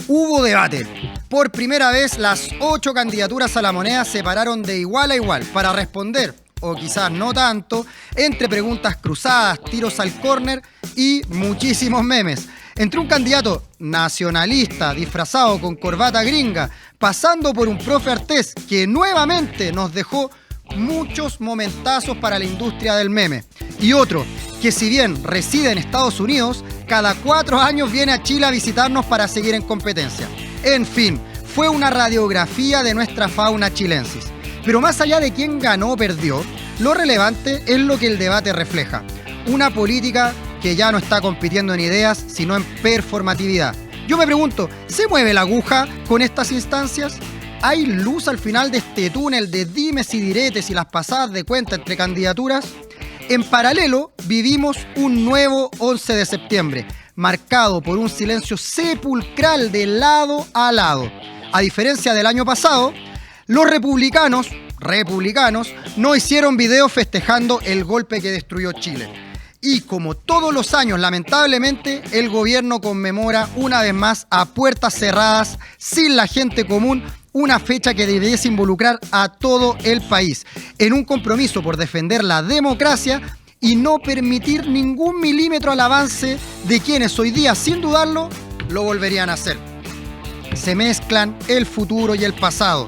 Hubo debate. Por primera vez, las 8 candidaturas a la moneda se pararon de igual a igual para responder, o quizás no tanto, entre preguntas cruzadas, tiros al córner y muchísimos memes. Entre un candidato nacionalista disfrazado con corbata gringa, pasando por un profe Artés que nuevamente nos dejó muchos momentazos para la industria del meme, y otro que, si bien reside en Estados Unidos, cada 4 años viene a Chile a visitarnos para seguir en competencia. En fin, fue una radiografía de nuestra fauna chilensis. Pero más allá de quién ganó o perdió, lo relevante es lo que el debate refleja. Una política que ya no está compitiendo en ideas, sino en performatividad. Yo me pregunto, ¿se mueve la aguja con estas instancias? ¿Hay luz al final de este túnel de dimes y diretes y las pasadas de cuenta entre candidaturas? En paralelo, vivimos un nuevo 11 de septiembre, marcado por un silencio sepulcral de lado a lado. A diferencia del año pasado, los republicanos no hicieron videos festejando el golpe que destruyó Chile. Y como todos los años, lamentablemente, el gobierno conmemora una vez más a puertas cerradas, sin la gente común, una fecha que debiese involucrar a todo el país, en un compromiso por defender la democracia y no permitir ningún milímetro al avance de quienes hoy día, sin dudarlo, lo volverían a hacer. Se mezclan el futuro y el pasado,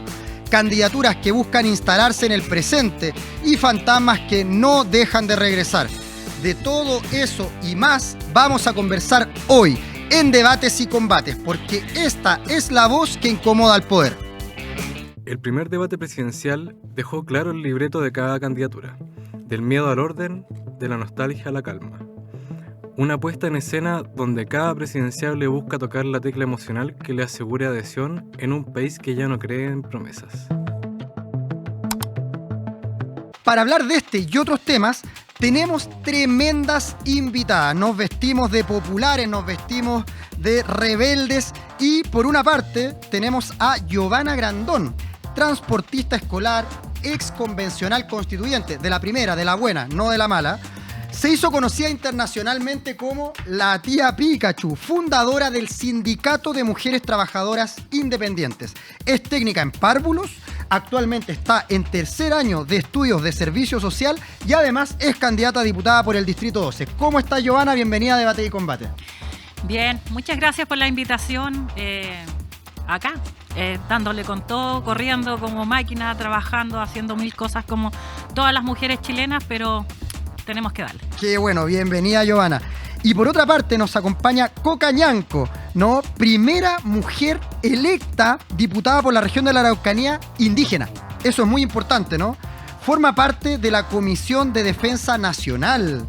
candidaturas que buscan instalarse en el presente y fantasmas que no dejan de regresar. De todo eso y más vamos a conversar hoy en Debates y Combates, porque esta es la voz que incomoda al poder. El primer debate presidencial dejó claro el libreto de cada candidatura, del miedo al orden, de la nostalgia a la calma. Una puesta en escena donde cada presidenciable busca tocar la tecla emocional que le asegure adhesión en un país que ya no cree en promesas. Para hablar de este y otros temas, tenemos tremendas invitadas. Nos vestimos de populares, nos vestimos de rebeldes y, por una parte, tenemos a Giovanna Grandón, transportista escolar, ex convencional constituyente, de la primera, de la buena, no de la mala. Se hizo conocida internacionalmente como la tía Pikachu, fundadora del Sindicato de Mujeres Trabajadoras Independientes. Es técnica en párvulos, actualmente está en tercer año de estudios de servicio social y además es candidata a diputada por el Distrito 12. ¿Cómo está, Giovanna? Bienvenida a Debate y Combate. Bien, muchas gracias por la invitación. Acá, dándole con todo, corriendo como máquina, trabajando, haciendo mil cosas como todas las mujeres chilenas, pero tenemos que darle. Qué bueno, bienvenida, Giovanna. Y por otra parte nos acompaña Coca Ñanco, ¿no? Primera mujer electa diputada por la región de la Araucanía indígena. Eso es muy importante, ¿no? Forma parte de la Comisión de Defensa Nacional,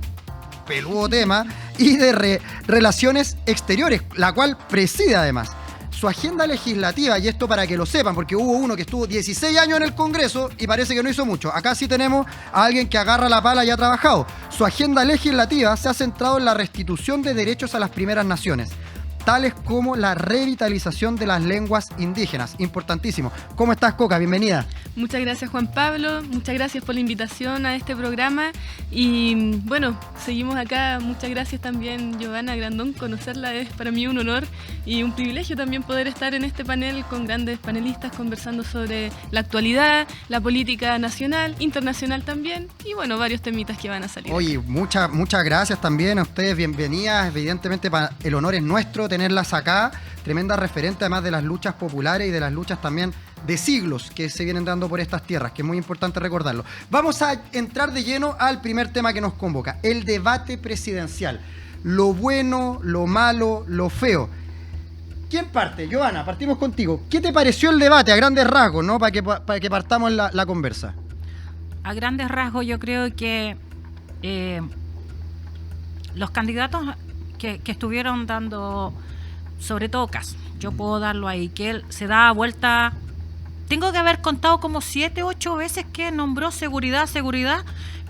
peludo tema, y de Relaciones Exteriores, la cual preside además. Su agenda legislativa, y esto para que lo sepan, porque hubo uno que estuvo 16 años en el Congreso y parece que no hizo mucho. Acá sí tenemos a alguien que agarra la pala y ha trabajado. Su agenda legislativa se ha centrado en la restitución de derechos a las primeras naciones, tales como la revitalización de las lenguas indígenas. Importantísimo. ¿Cómo estás, Coca? Bienvenida. Muchas gracias, Juan Pablo. Muchas gracias por la invitación a este programa. Y bueno, seguimos acá. Muchas gracias también, Giovanna Grandón. Conocerla es para mí un honor y un privilegio también poder estar en este panel con grandes panelistas conversando sobre la actualidad, la política nacional, internacional también y bueno, varios temitas que van a salir. Oye, muchas gracias también a ustedes. Bienvenidas. Evidentemente, el honor es nuestro tenerlas acá. Tremenda referente además de las luchas populares y de las luchas también de siglos que se vienen dando por estas tierras, que es muy importante recordarlo. Vamos a entrar de lleno al primer tema que nos convoca, el debate presidencial. Lo bueno, lo malo, lo feo. ¿Quién parte? Giovanna, partimos contigo. ¿Qué te pareció el debate a grandes rasgos, ¿no? Para que partamos la conversa. A grandes rasgos yo creo que los candidatos que estuvieron dando, sobre todo Kast, yo puedo darlo ahí, que él se da vuelta. Tengo que haber contado como 7, 8 veces que nombró seguridad,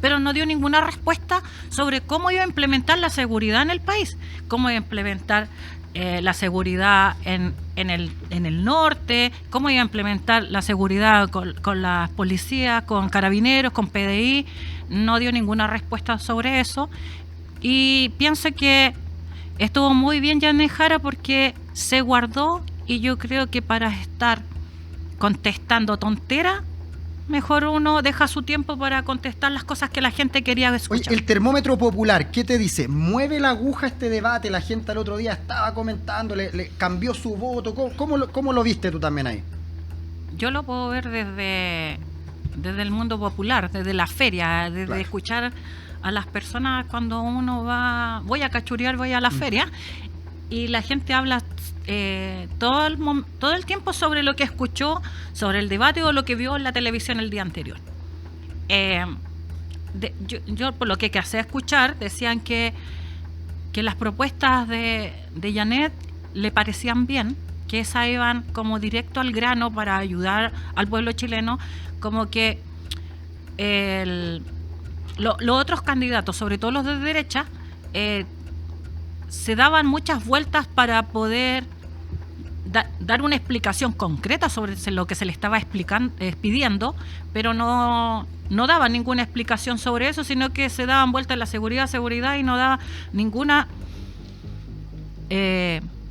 pero no dio ninguna respuesta sobre cómo iba a implementar la seguridad en el país, cómo iba a implementar la seguridad en el norte, cómo iba a implementar la seguridad con las policías, con carabineros, con PDI. No dio ninguna respuesta sobre eso. Y pienso que estuvo muy bien Yané Jara porque se guardó y yo creo que para estar contestando tonteras, mejor uno deja su tiempo para contestar las cosas que la gente quería escuchar. Oye, el termómetro popular, ¿qué te dice? ¿Mueve la aguja este debate? La gente al otro día estaba comentando, le cambió su voto. ¿Cómo lo viste tú también ahí? Yo lo puedo ver desde el mundo popular, desde la feria, desde Claro. escuchar a las personas cuando uno voy a cachurear, voy a la feria, y la gente habla todo el tiempo sobre lo que escuchó, sobre el debate o lo que vio en la televisión el día anterior. Yo por lo que alcancé a escuchar, decían que las propuestas de Janet le parecían bien, que esas iban como directo al grano para ayudar al pueblo chileno, como que los otros candidatos, sobre todo los de derecha, se daban muchas vueltas para poder dar una explicación concreta sobre lo que se le estaba pidiendo, pero no daban ninguna explicación sobre eso, sino que se daban vueltas en la seguridad y no daba ninguna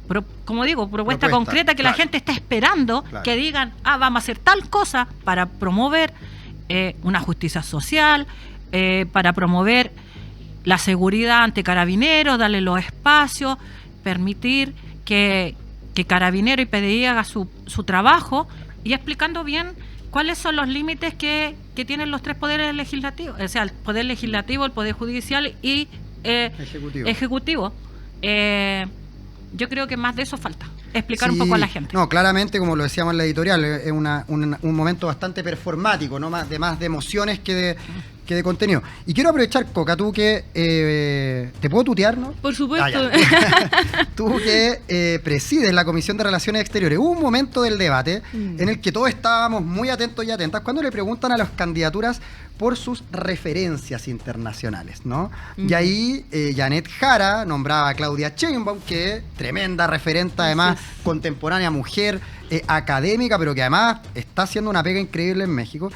propuesta concreta que la gente está esperando, que digan, vamos a hacer tal cosa para promover una justicia social, para promover la seguridad ante Carabineros, darle los espacios, permitir que Carabineros y PDI haga su trabajo, y explicando bien cuáles son los límites que tienen los tres poderes legislativos, o sea, el poder legislativo, el poder judicial y ejecutivo. Yo creo que más de eso falta, explicar un poco a la gente. No, claramente, como lo decíamos en la editorial, es un momento bastante performático, ¿no? más de emociones que de contenido. Y quiero aprovechar, Coca, tú que... ¿te puedo tutear, no? Por supuesto. Tú que presides la Comisión de Relaciones Exteriores. Hubo un momento del debate en el que todos estábamos muy atentos y atentas cuando le preguntan a las candidaturas por sus referencias internacionales, ¿no? Y ahí Janet Jara nombraba a Claudia Sheinbaum, que tremenda referente, además, contemporánea, mujer, académica, pero que además está haciendo una pega increíble en México.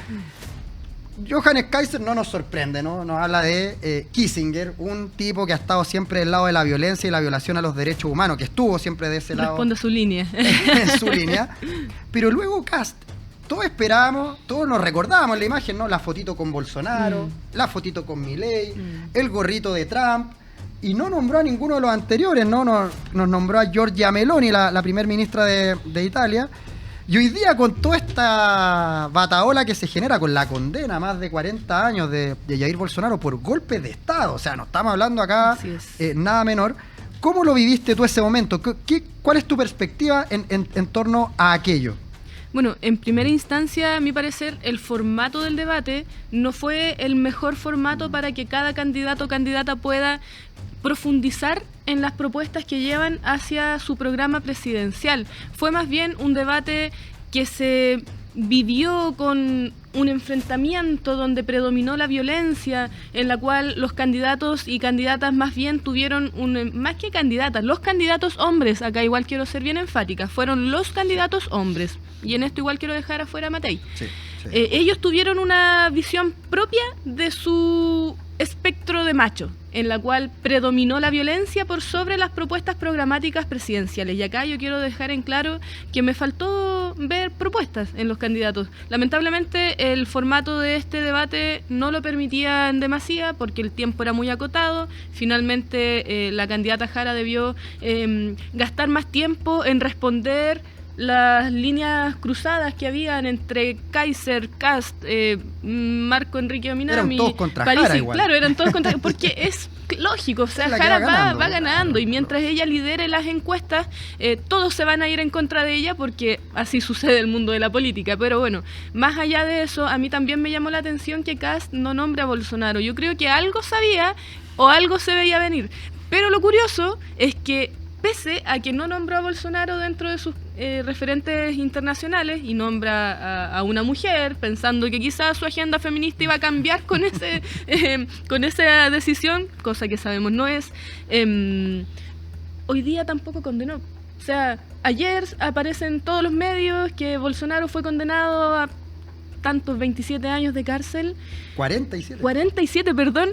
Johannes Kaiser no nos sorprende, ¿no? Nos habla de Kissinger, un tipo que ha estado siempre del lado de la violencia y la violación a los derechos humanos, que estuvo siempre de ese lado. Responde su línea. En su línea. Pero luego Kast, todos esperábamos, todos nos recordábamos la imagen, ¿no? La fotito con Bolsonaro, la fotito con Milei, el gorrito de Trump, y no nombró a ninguno de los anteriores, ¿no? Nos nombró a Giorgia Meloni, la primer ministra de Italia. Y hoy día, con toda esta bataola que se genera con la condena a más de 40 años de Jair Bolsonaro por golpe de Estado, o sea, no estamos hablando acá nada menor, ¿cómo lo viviste tú ese momento? ¿Cuál es tu perspectiva en torno a aquello? Bueno, en primera instancia, a mi parecer, el formato del debate no fue el mejor formato para que cada candidato o candidata pueda profundizar en las propuestas que llevan hacia su programa presidencial. Fue más bien un debate que se vivió con un enfrentamiento donde predominó la violencia, en la cual los candidatos y candidatas más bien tuvieron más que candidatas, los candidatos hombres, acá igual quiero ser bien enfática, fueron los candidatos hombres, y en esto igual quiero dejar afuera a Matei. Ellos tuvieron una visión propia de su espectro de macho, en la cual predominó la violencia por sobre las propuestas programáticas presidenciales. Y acá yo quiero dejar en claro que me faltó ver propuestas en los candidatos. Lamentablemente el formato de este debate no lo permitía en demasía porque el tiempo era muy acotado. Finalmente la candidata Jara debió gastar más tiempo en responder las líneas cruzadas que habían entre Kaiser, Kast, Marco Enrique Ominami, eran todos contra Parisi, Jara igual. Claro, eran todos contra, porque es lógico, o sea, Jara va ganando, y mientras ella lidere las encuestas, todos se van a ir en contra de ella, porque así sucede el mundo de la política. Pero bueno, más allá de eso, a mí también me llamó la atención que Kast no nombra a Bolsonaro. Yo creo que algo sabía o algo se veía venir, pero lo curioso es que pese a que no nombró a Bolsonaro dentro de sus referentes internacionales y nombra a una mujer, pensando que quizás su agenda feminista iba a cambiar con esa decisión, cosa que sabemos no es, hoy día tampoco condenó. O sea, ayer aparecen todos los medios que Bolsonaro fue condenado a tantos 27 años de cárcel. 47. 47, perdón.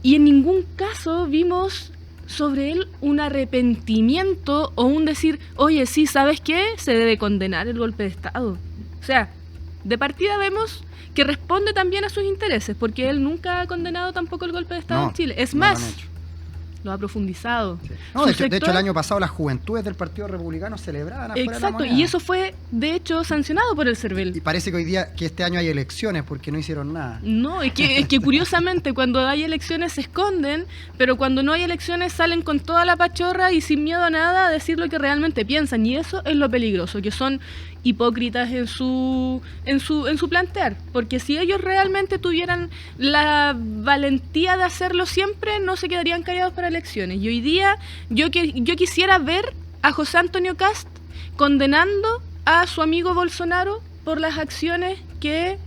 Y en ningún caso vimos sobre él un arrepentimiento o un decir, oye, sí, ¿sabes qué? Se debe condenar el golpe de Estado. O sea, de partida vemos que responde también a sus intereses, porque él nunca ha condenado tampoco el golpe de Estado en Chile. Es más, lo ha profundizado. Sí. No, de hecho, el año pasado las juventudes del Partido Republicano celebraban afuera de la moneda. Y eso fue, de hecho, sancionado por el CERVEL. Y parece que hoy día, que este año hay elecciones porque no hicieron nada. No, es que curiosamente cuando hay elecciones se esconden, pero cuando no hay elecciones salen con toda la pachorra y sin miedo a nada a decir lo que realmente piensan. Y eso es lo peligroso, que son hipócritas en su plantear, porque si ellos realmente tuvieran la valentía de hacerlo siempre, no se quedarían callados para elecciones. Y hoy día yo quisiera ver a José Antonio Kast condenando a su amigo Bolsonaro por las acciones que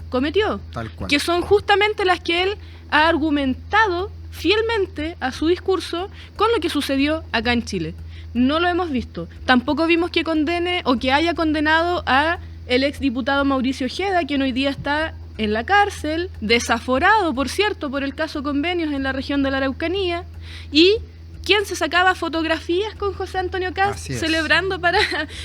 cometió, Tal cual. que son justamente las que él ha argumentado fielmente a su discurso con lo que sucedió acá en Chile. No lo hemos visto. Tampoco vimos que condene o que haya condenado a el exdiputado Mauricio Ojeda, quien hoy día está en la cárcel, desaforado, por cierto, por el caso Convenios en la región de la Araucanía, y quien se sacaba fotografías con José Antonio Kast celebrando para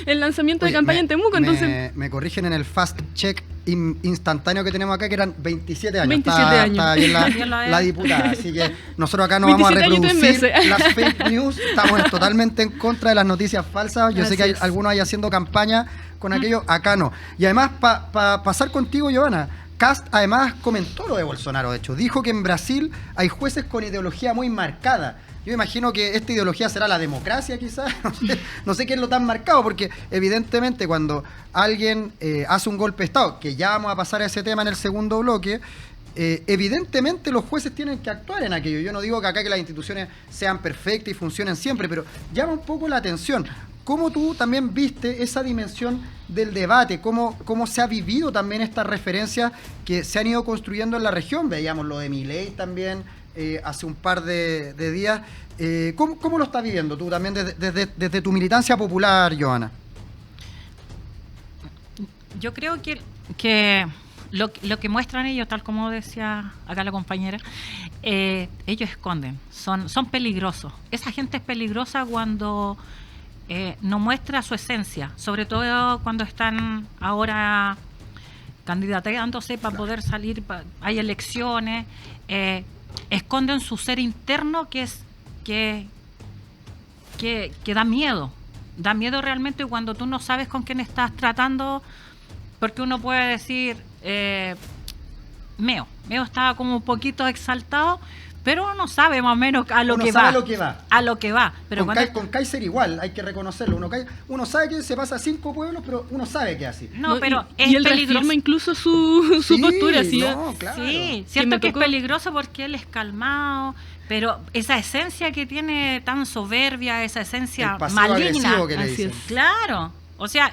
el lanzamiento de campaña en Temuco. Entonces, me corrigen en el fast check instantáneo que tenemos acá, que eran 27 años. 27 años. Está bien la diputada, así que nosotros acá no vamos a reproducir las fake news, estamos totalmente en contra de las noticias falsas. Yo sé que hay algunos ahí haciendo campaña con aquello, acá no. Y además, para pasar contigo, Giovanna, Kast además comentó lo de Bolsonaro, de hecho, dijo que en Brasil hay jueces con ideología muy marcada. Yo imagino que esta ideología será la democracia, quizás. No sé qué es lo tan marcado, porque evidentemente cuando alguien hace un golpe de Estado, que ya vamos a pasar a ese tema en el segundo bloque, evidentemente los jueces tienen que actuar en aquello. Yo no digo que acá que las instituciones sean perfectas y funcionen siempre, pero llama un poco la atención. ¿Cómo tú también viste esa dimensión del debate? ¿Cómo se ha vivido también estas referencias que se han ido construyendo en la región? Veíamos lo de Milei también hace un par de días. ¿Cómo lo estás viviendo tú también desde tu militancia popular, Giovanna? Yo creo que lo que muestran ellos, tal como decía acá la compañera, ellos esconden, son peligrosos. Esa gente es peligrosa cuando no muestra su esencia, sobre todo cuando están ahora candidateándose para poder salir, hay elecciones, esconden su ser interno que da miedo realmente cuando tú no sabes con quién estás tratando, porque uno puede decir Meo estaba como un poquito exaltado, pero uno sabe más o menos a lo que va. Pero con Kaiser igual, hay que reconocerlo. Uno sabe que se pasa a 5 pueblos, pero uno sabe que es así. No, pero y él reafirma incluso su postura. ¿Sí? Claro. Sí, cierto que es peligroso porque él es calmado, pero esa esencia que tiene tan soberbia, esa esencia maligna. Que le dicen. Claro, o sea,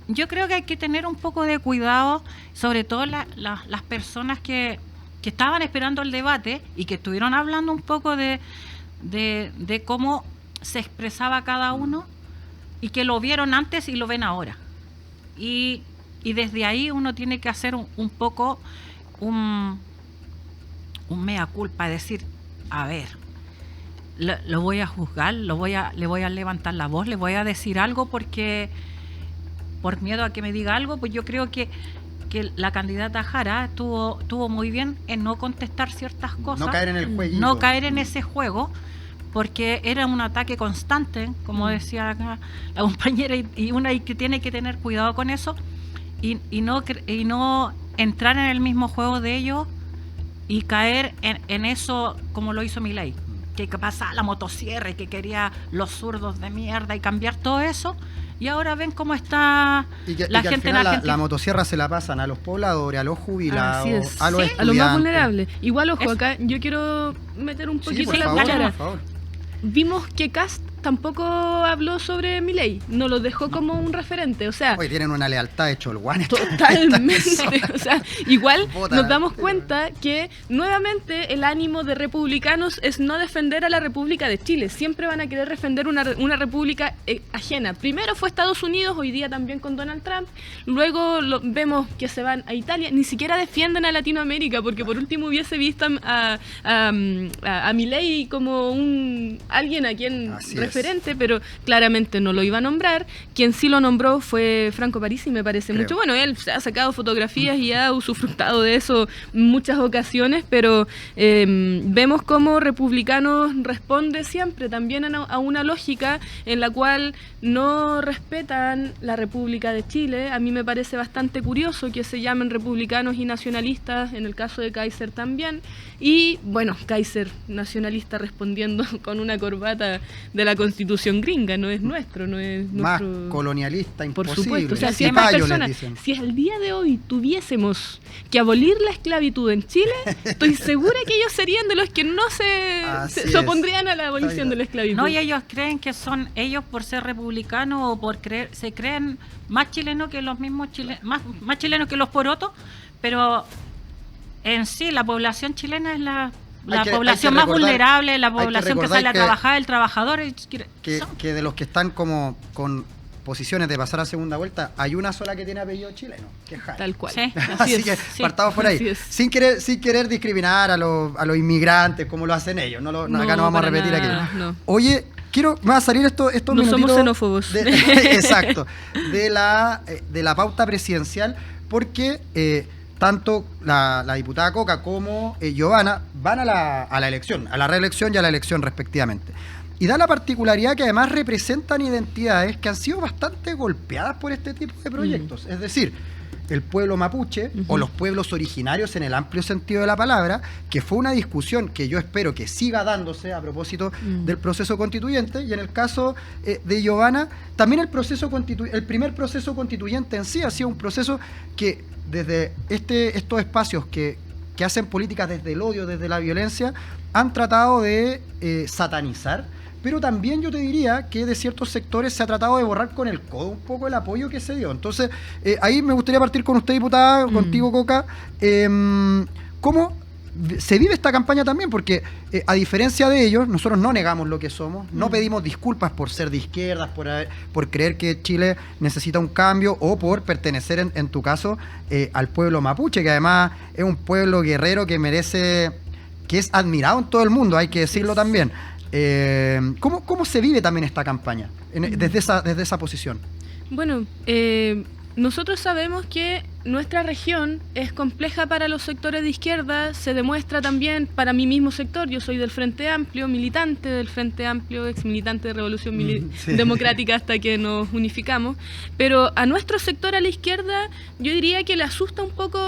yo creo que hay que tener un poco de cuidado, sobre todo las personas que estaban esperando el debate y que estuvieron hablando un poco de cómo se expresaba cada uno y que lo vieron antes y lo ven ahora. Y desde ahí uno tiene que hacer un poco un mea culpa, es decir, a ver, lo voy a juzgar, le voy a levantar la voz, le voy a decir algo porque por miedo a que me diga algo, pues yo creo que la candidata Jara estuvo muy bien en no contestar ciertas cosas. No caer en el jueguito. No caer en ese juego, porque era un ataque constante, como decía acá la compañera, y una que tiene que tener cuidado con eso, y no entrar en el mismo juego de ellos y caer en eso como lo hizo Milei, que pasaba la motosierra y que quería los zurdos de mierda y cambiar todo eso. Y ahora ven cómo está la gente en Argentina. La motosierra se la pasan a los pobladores, a los jubilados, a los estudiantes. A los más vulnerables. Igual, ojo, acá yo quiero meter un poquito la cuchara. Por favor. Vimos que Kast tampoco habló sobre Milei, no lo dejó como un referente, o sea... Hoy tienen una lealtad de Cholguán. Totalmente, o sea, igual Vota, nos damos cuenta que nuevamente el ánimo de republicanos es no defender a la República de Chile, siempre van a querer defender una república ajena. Primero fue Estados Unidos, hoy día también con Donald Trump, luego vemos que se van a Italia, ni siquiera defienden a Latinoamérica, porque por último hubiese visto a Milei como alguien a quien referente, pero claramente no lo iba a nombrar. Quien sí lo nombró fue Franco Parisi, me parece mucho. Bueno, él se ha sacado fotografías y ha usufructado de eso en muchas ocasiones, pero vemos cómo Republicanos responde siempre también a una lógica en la cual no respetan la República de Chile. A mí me parece bastante curioso que se llamen republicanos y nacionalistas, en el caso de Kaiser también, y bueno, Kaiser nacionalista respondiendo con una corbata de la Constitución gringa, no es nuestro, no es más nuestro... colonialista, imposible. Por supuesto, o sea, si es estas personas, si al día de hoy tuviésemos que abolir la esclavitud en Chile, estoy segura que ellos serían de los que no se opondrían a la abolición de la esclavitud. No, y ellos creen que son ellos por ser republicanos o por creer, se creen más chilenos que los mismos chilenos, más chilenos que los porotos, pero en sí la población chilena es la población más vulnerable, la población que sale a trabajar, el trabajador. Que de los que están como con posiciones de pasar a segunda vuelta, hay una sola que tiene apellido chileno, que es Jara. Tal cual. Sí. Así que partamos por ahí. Sin querer discriminar a los inmigrantes como lo hacen ellos. Acá no vamos a repetir aquí. No. Oye, me va a salir estos no minutitos. Somos xenófobos. Exacto. De la pauta presidencial, porque tanto la diputada Coca como Giovanna van a la elección, a la reelección y a la elección respectivamente. Y da la particularidad que además representan identidades que han sido bastante golpeadas por este tipo de proyectos. Es decir, el pueblo mapuche o los pueblos originarios en el amplio sentido de la palabra, que fue una discusión que yo espero que siga dándose a propósito del proceso constituyente. Y en el caso de Giovanna, también el primer proceso constituyente en sí ha sido un proceso que desde estos espacios que hacen políticas desde el odio, desde la violencia, han tratado de satanizar. Pero también yo te diría que de ciertos sectores se ha tratado de borrar con el codo un poco el apoyo que se dio. Entonces, ahí me gustaría partir con usted, diputada, contigo, Coca. ¿Cómo se vive esta campaña también? Porque a diferencia de ellos, nosotros no negamos lo que somos, no pedimos disculpas por ser de izquierdas, por creer que Chile necesita un cambio o por pertenecer, en tu caso, al pueblo mapuche, que además es un pueblo guerrero que merece, que es admirado en todo el mundo, hay que decirlo también. ¿Cómo se vive también esta campaña desde esa posición? Bueno, nosotros sabemos que nuestra región es compleja para los sectores de izquierda, se demuestra también para mi mismo sector. Yo soy del Frente Amplio, militante del Frente Amplio, ex militante de Revolución Democrática hasta que nos unificamos, pero a nuestro sector, a la izquierda, yo diría que le asusta un poco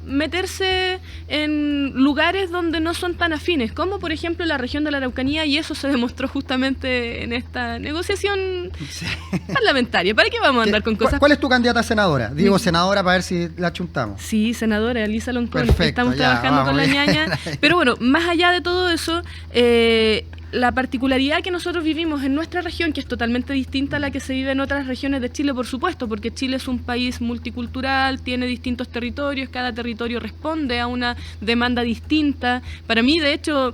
meterse en lugares donde no son tan afines, como por ejemplo la región de la Araucanía, y eso se demostró justamente en esta negociación parlamentaria. ¿Para qué vamos a andar con cosas? ¿Cuál es tu candidata a senadora? Digo senadora para ver si la chuntamos. Sí, senadora Elisa Loncón. Perfecto, estamos trabajando con la ñaña. Pero bueno, más allá de todo eso, la particularidad que nosotros vivimos en nuestra región, que es totalmente distinta a la que se vive en otras regiones de Chile, por supuesto, porque Chile es un país multicultural, tiene distintos territorios, cada territorio responde a una demanda distinta. Para mí, de hecho,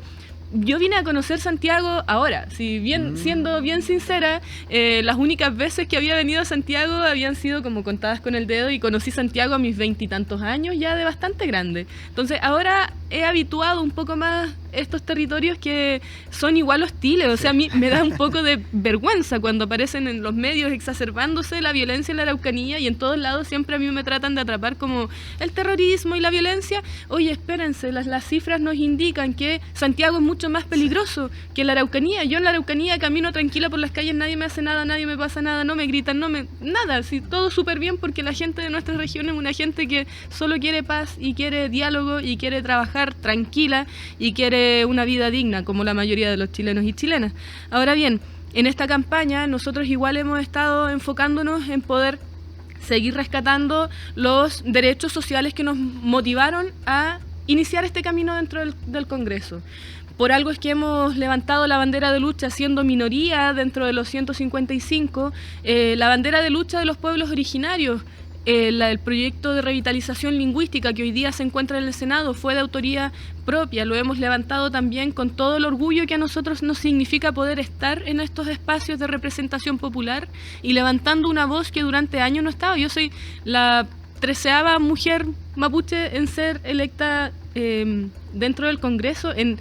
yo vine a conocer Santiago ahora, siendo bien sincera, las únicas veces que había venido a Santiago habían sido como contadas con el dedo, y conocí Santiago a mis 20 y tantos años, ya de bastante grande. Entonces ahora he habituado un poco más estos territorios que son igual hostiles. O sea, a mí me da un poco de vergüenza cuando aparecen en los medios exacerbándose la violencia en la Araucanía, y en todos lados siempre a mí me tratan de atrapar como el terrorismo y la violencia. Oye, espérense, las cifras nos indican que Santiago es mucho más peligroso que la Araucanía. Yo en la Araucanía camino tranquila por las calles, nadie me hace nada, nadie me pasa nada, no me gritan, nada, sí, todo súper bien, porque la gente de nuestra región es una gente que solo quiere paz y quiere diálogo y quiere trabajar tranquila y quiere una vida digna, como la mayoría de los chilenos y chilenas. Ahora bien, en esta campaña nosotros igual hemos estado enfocándonos en poder seguir rescatando los derechos sociales que nos motivaron a iniciar este camino dentro del Congreso. por algo es que hemos levantado la bandera de lucha siendo minoría dentro de los 155, la bandera de lucha de los pueblos originarios. El proyecto de revitalización lingüística que hoy día se encuentra en el Senado fue de autoría propia, lo hemos levantado también con todo el orgullo que a nosotros nos significa poder estar en estos espacios de representación popular y levantando una voz que durante años no estaba. Yo soy la 13ª mujer mapuche en ser electa dentro del Congreso en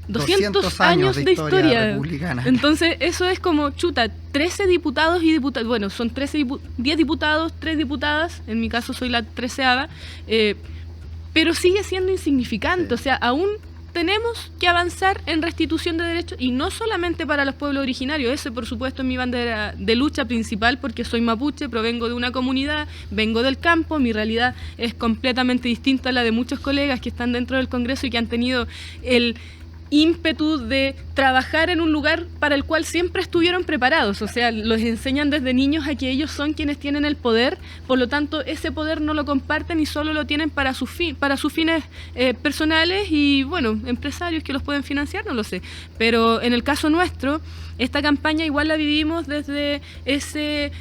200 años de historia republicana. Entonces eso es como, chuta, 13 diputados y diputadas, bueno, son 10 diputados, 3 diputadas, en mi caso soy la 13ª, pero sigue siendo insignificante, Sí. O sea, aún tenemos que avanzar en restitución de derechos y no solamente para los pueblos originarios, ese por supuesto es mi bandera de lucha principal porque soy mapuche, provengo de una comunidad, vengo del campo, mi realidad es completamente distinta a la de muchos colegas que están dentro del Congreso y que han tenido el ímpetu de trabajar en un lugar para el cual siempre estuvieron preparados, o sea, los enseñan desde niños a que ellos son quienes tienen el poder, por lo tanto ese poder no lo comparten y solo lo tienen para sus fines personales y bueno, empresarios que los pueden financiar, no lo sé, pero en el caso nuestro, esta campaña igual la vivimos desde ese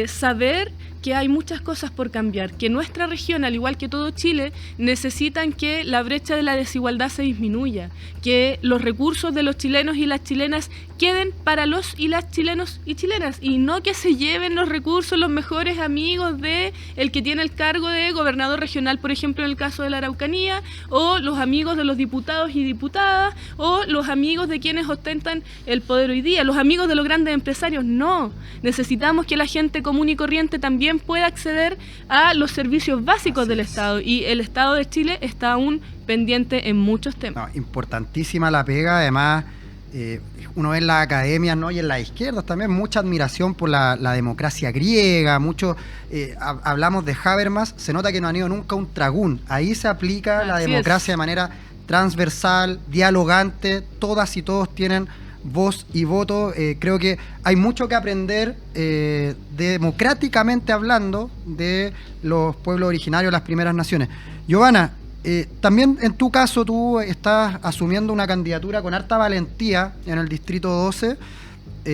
saber que hay muchas cosas por cambiar, que nuestra región, al igual que todo Chile, necesitan que la brecha de la desigualdad se disminuya, que los recursos de los chilenos y las chilenas queden para los y las chilenos y chilenas, y no que se lleven los recursos los mejores amigos de el que tiene el cargo de gobernador regional, por ejemplo, en el caso de la Araucanía, o los amigos de los diputados y diputadas, o los amigos de quienes ostentan el poder hoy día, los amigos de los grandes empresarios. No, necesitamos que la gente común y corriente también pueda acceder a los servicios básicos del Estado, y el Estado de Chile está aún pendiente en muchos temas. No, importantísima la pega, además uno ve en las academias, ¿no? Y en las izquierdas también mucha admiración por la democracia griega, mucho hablamos de Habermas, se nota que no han ido nunca a un tragún, ahí se aplica la democracia de manera transversal, dialogante, todas y todos tienen voz y voto. Creo que hay mucho que aprender democráticamente hablando de los pueblos originarios, las primeras naciones. Giovanna, también en tu caso tú estás asumiendo una candidatura con harta valentía en el Distrito 12,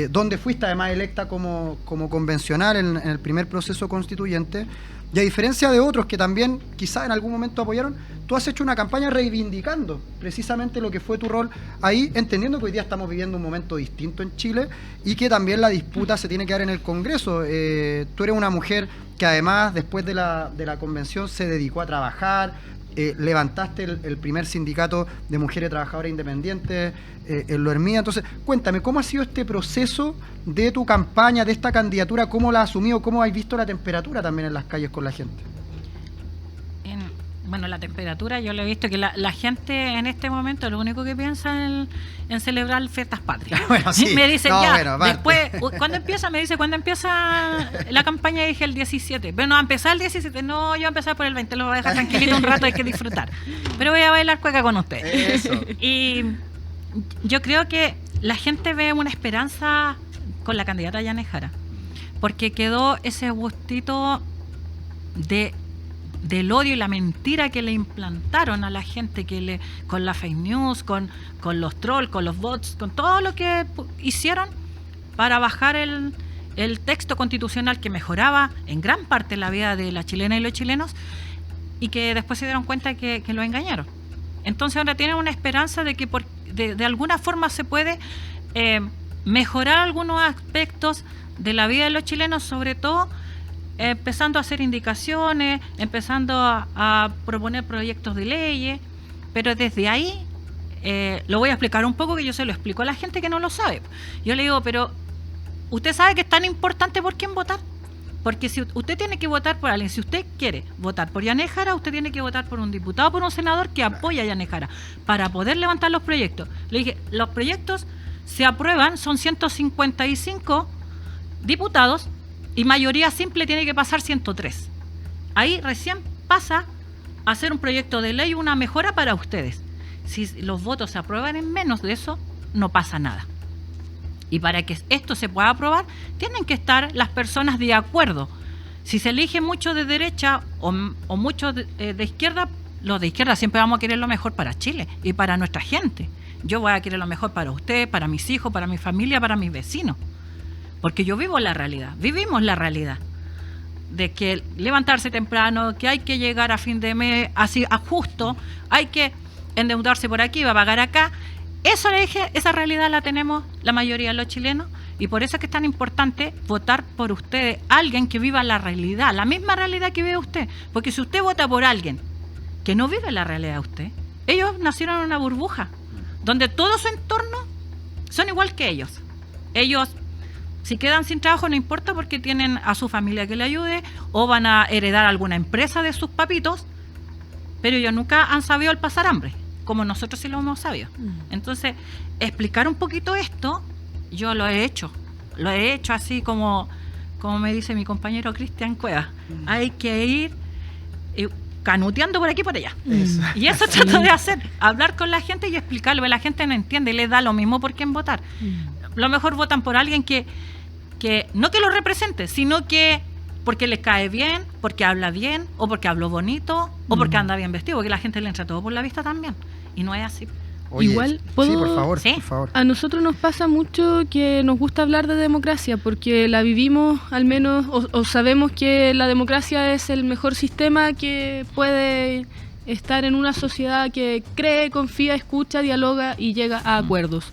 donde fuiste además electa como convencional en el primer proceso constituyente, y a diferencia de otros que también quizás en algún momento apoyaron, tú has hecho una campaña reivindicando precisamente lo que fue tu rol ahí, entendiendo que hoy día estamos viviendo un momento distinto en Chile y que también la disputa se tiene que dar en el Congreso. Tú eres una mujer que además después de la convención se dedicó a trabajar, levantaste el primer sindicato de mujeres trabajadoras independientes en Lo Hermida. Entonces, cuéntame, ¿cómo ha sido este proceso de tu campaña, de esta candidatura? ¿Cómo la has asumido? ¿Cómo has visto la temperatura también en las calles con la gente? Bueno, la temperatura, yo lo he visto que la gente en este momento lo único que piensa en celebrar fiestas patrias. Bueno, sí. Me dicen No, ya, bueno, después, ¿cuándo empieza? Me dice, ¿cuándo empieza la campaña? Y dije el 17. Bueno, ¿va a empezar el 17? No, yo voy a empezar por el 20, lo voy a dejar tranquilito un rato, hay que disfrutar. Pero voy a bailar cueca con ustedes. Eso. Y yo creo que la gente ve una esperanza con la candidata Yanne Jara, porque quedó ese gustito del odio y la mentira que le implantaron a la gente, con la fake news, con los trolls, con los bots, con todo lo que hicieron para bajar el texto constitucional que mejoraba en gran parte la vida de las chilenas y los chilenos, y que después se dieron cuenta que lo engañaron. Entonces ahora tienen una esperanza de que de alguna forma se puede mejorar algunos aspectos de la vida de los chilenos, sobre todo empezando a hacer indicaciones, empezando a proponer proyectos de leyes, pero desde ahí lo voy a explicar un poco, que yo se lo explico a la gente que no lo sabe. Yo le digo, pero ¿usted sabe que es tan importante por quién votar? Porque si usted tiene que votar por alguien, si usted quiere votar por Yanne Jara, usted tiene que votar por un diputado, por un senador que apoya a Yanne Jara, para poder levantar los proyectos. Le dije, los proyectos se aprueban, son 155 diputados, y mayoría simple tiene que pasar 103. Ahí recién pasa a ser un proyecto de ley, una mejora para ustedes. Si los votos se aprueban en menos de eso, no pasa nada. Y para que esto se pueda aprobar, tienen que estar las personas de acuerdo. Si se elige mucho de derecha o mucho de izquierda, los de izquierda siempre vamos a querer lo mejor para Chile y para nuestra gente. yo voy a querer lo mejor para usted, para mis hijos, para mi familia, para mis vecinos. Porque yo vivo la realidad, vivimos la realidad de que levantarse temprano, que hay que llegar a fin de mes así a justo, hay que endeudarse por aquí, va a pagar acá. Eso le dije, esa realidad la tenemos la mayoría de los chilenos, y por eso es que es tan importante votar por ustedes, alguien que viva la realidad, la misma realidad que vive usted. Porque si usted vota por alguien que no vive la realidad de usted, ellos nacieron en una burbuja, donde todo su entorno son igual que ellos. Ellos, si quedan sin trabajo, no importa porque tienen a su familia que le ayude, o van a heredar alguna empresa de sus papitos, pero ellos nunca han sabido el pasar hambre, como nosotros sí lo hemos sabido. Entonces, explicar un poquito esto, yo lo he hecho así como me dice mi compañero Cristian Cuevas, hay que ir canuteando por aquí y por allá. Y eso trato de hacer, hablar con la gente y explicarlo, la gente no entiende y les da lo mismo por quién votar. Lo mejor votan por alguien que no que lo represente, sino que porque les cae bien, porque habla bien, o porque habló bonito, o porque anda bien vestido, porque la gente le entra todo por la vista también, y no es así. Oye, igual, sí, por favor, ¿Sí? por favor. A nosotros nos pasa mucho que nos gusta hablar de democracia porque la vivimos al menos, o sabemos que la democracia es el mejor sistema que puede estar en una sociedad que cree, confía, escucha, dialoga y llega a acuerdos.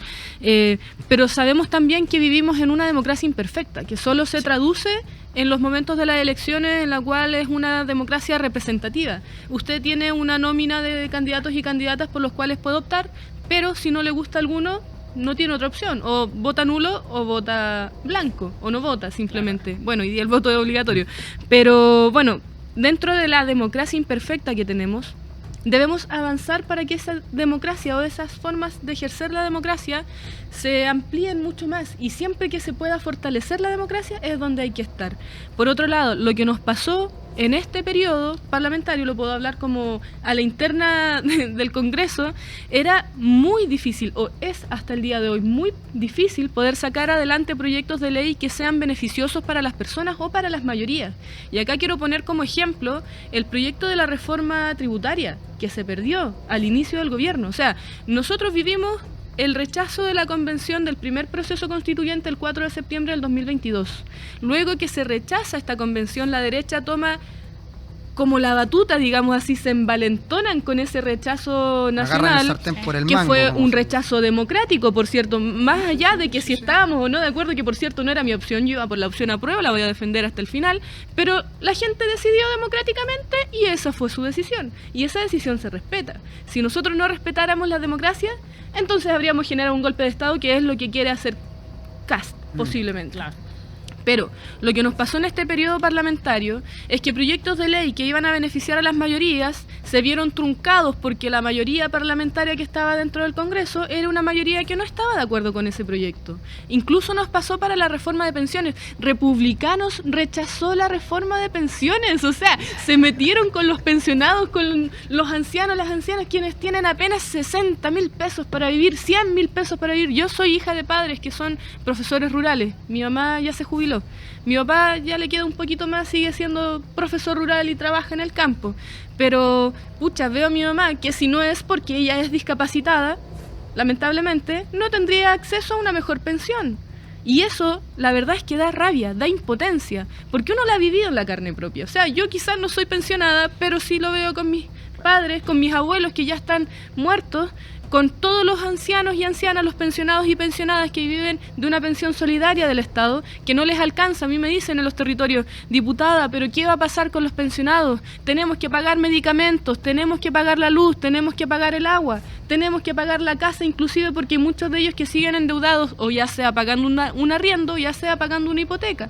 Pero sabemos también que vivimos en una democracia imperfecta, que solo se traduce en los momentos de las elecciones en la cual es una democracia representativa. Usted tiene una nómina de candidatos y candidatas por los cuales puede optar, pero si no le gusta alguno, no tiene otra opción. O vota nulo o vota blanco, o no vota simplemente. Bueno, y el voto es obligatorio. Pero bueno, dentro de la democracia imperfecta que tenemos, debemos avanzar para que esa democracia o esas formas de ejercer la democracia se amplíen mucho más, y siempre que se pueda fortalecer la democracia es donde hay que estar. Por otro lado, lo que nos pasó en este periodo parlamentario, lo puedo hablar como a la interna del Congreso, era muy difícil, o es hasta el día de hoy muy difícil poder sacar adelante proyectos de ley que sean beneficiosos para las personas o para las mayorías. Y acá quiero poner como ejemplo el proyecto de la reforma tributaria, que se perdió al inicio del gobierno. O sea, nosotros vivimos el rechazo de la convención del primer proceso constituyente el 4 de septiembre del 2022. Luego que se rechaza esta convención, la derecha toma como la batuta, digamos así, se envalentonan con ese rechazo nacional, el sartén por el que mango, fue como un se dice. rechazo democrático, por cierto, más allá de que si estábamos o no de acuerdo, que por cierto no era mi opción, yo iba por la opción apruebo, la voy a defender hasta el final, pero la gente decidió democráticamente y esa fue su decisión, y esa decisión se respeta. Si nosotros no respetáramos la democracia, entonces habríamos generado un golpe de Estado, que es lo que quiere hacer Kast, posiblemente. Claro. Pero lo que nos pasó en este periodo parlamentario es que proyectos de ley que iban a beneficiar a las mayorías se vieron truncados porque la mayoría parlamentaria que estaba dentro del Congreso era una mayoría que no estaba de acuerdo con ese proyecto. Incluso nos pasó para la reforma de pensiones. Republicanos rechazó la reforma de pensiones, o sea, se metieron con los pensionados, con los ancianos, las ancianas, quienes tienen apenas 60.000 pesos para vivir, 100.000 pesos para vivir. Yo soy hija de padres que son profesores rurales. Mi mamá ya se jubiló. Mi papá ya le queda un poquito más, sigue siendo profesor rural y trabaja en el campo. Pero, pucha, veo a mi mamá que si no es porque ella es discapacitada, lamentablemente, no tendría acceso a una mejor pensión. Y eso, la verdad es que da rabia, da impotencia, porque uno la ha vivido en la carne propia. O sea, yo quizás no soy pensionada, pero sí lo veo con mis padres, con mis abuelos que ya están muertos, con todos los ancianos y ancianas, los pensionados y pensionadas que viven de una pensión solidaria del Estado, que no les alcanza. A mí me dicen en los territorios, diputada, pero ¿qué va a pasar con los pensionados? Tenemos que pagar medicamentos, tenemos que pagar la luz, tenemos que pagar el agua, tenemos que pagar la casa inclusive, porque hay muchos de ellos que siguen endeudados, o ya sea pagando un arriendo, ya sea pagando una hipoteca.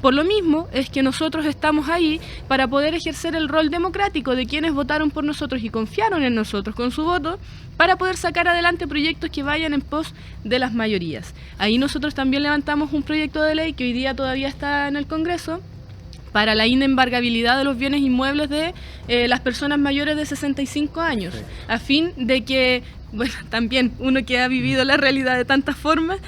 Por lo mismo es que nosotros estamos ahí para poder ejercer el rol democrático de quienes votaron por nosotros y confiaron en nosotros con su voto, para poder sacar adelante proyectos que vayan en pos de las mayorías. Ahí nosotros también levantamos un proyecto de ley que hoy día todavía está en el Congreso para la inembargabilidad de los bienes inmuebles de las personas mayores de 65 años, a fin de que, bueno, también uno que ha vivido la realidad de tantas formas,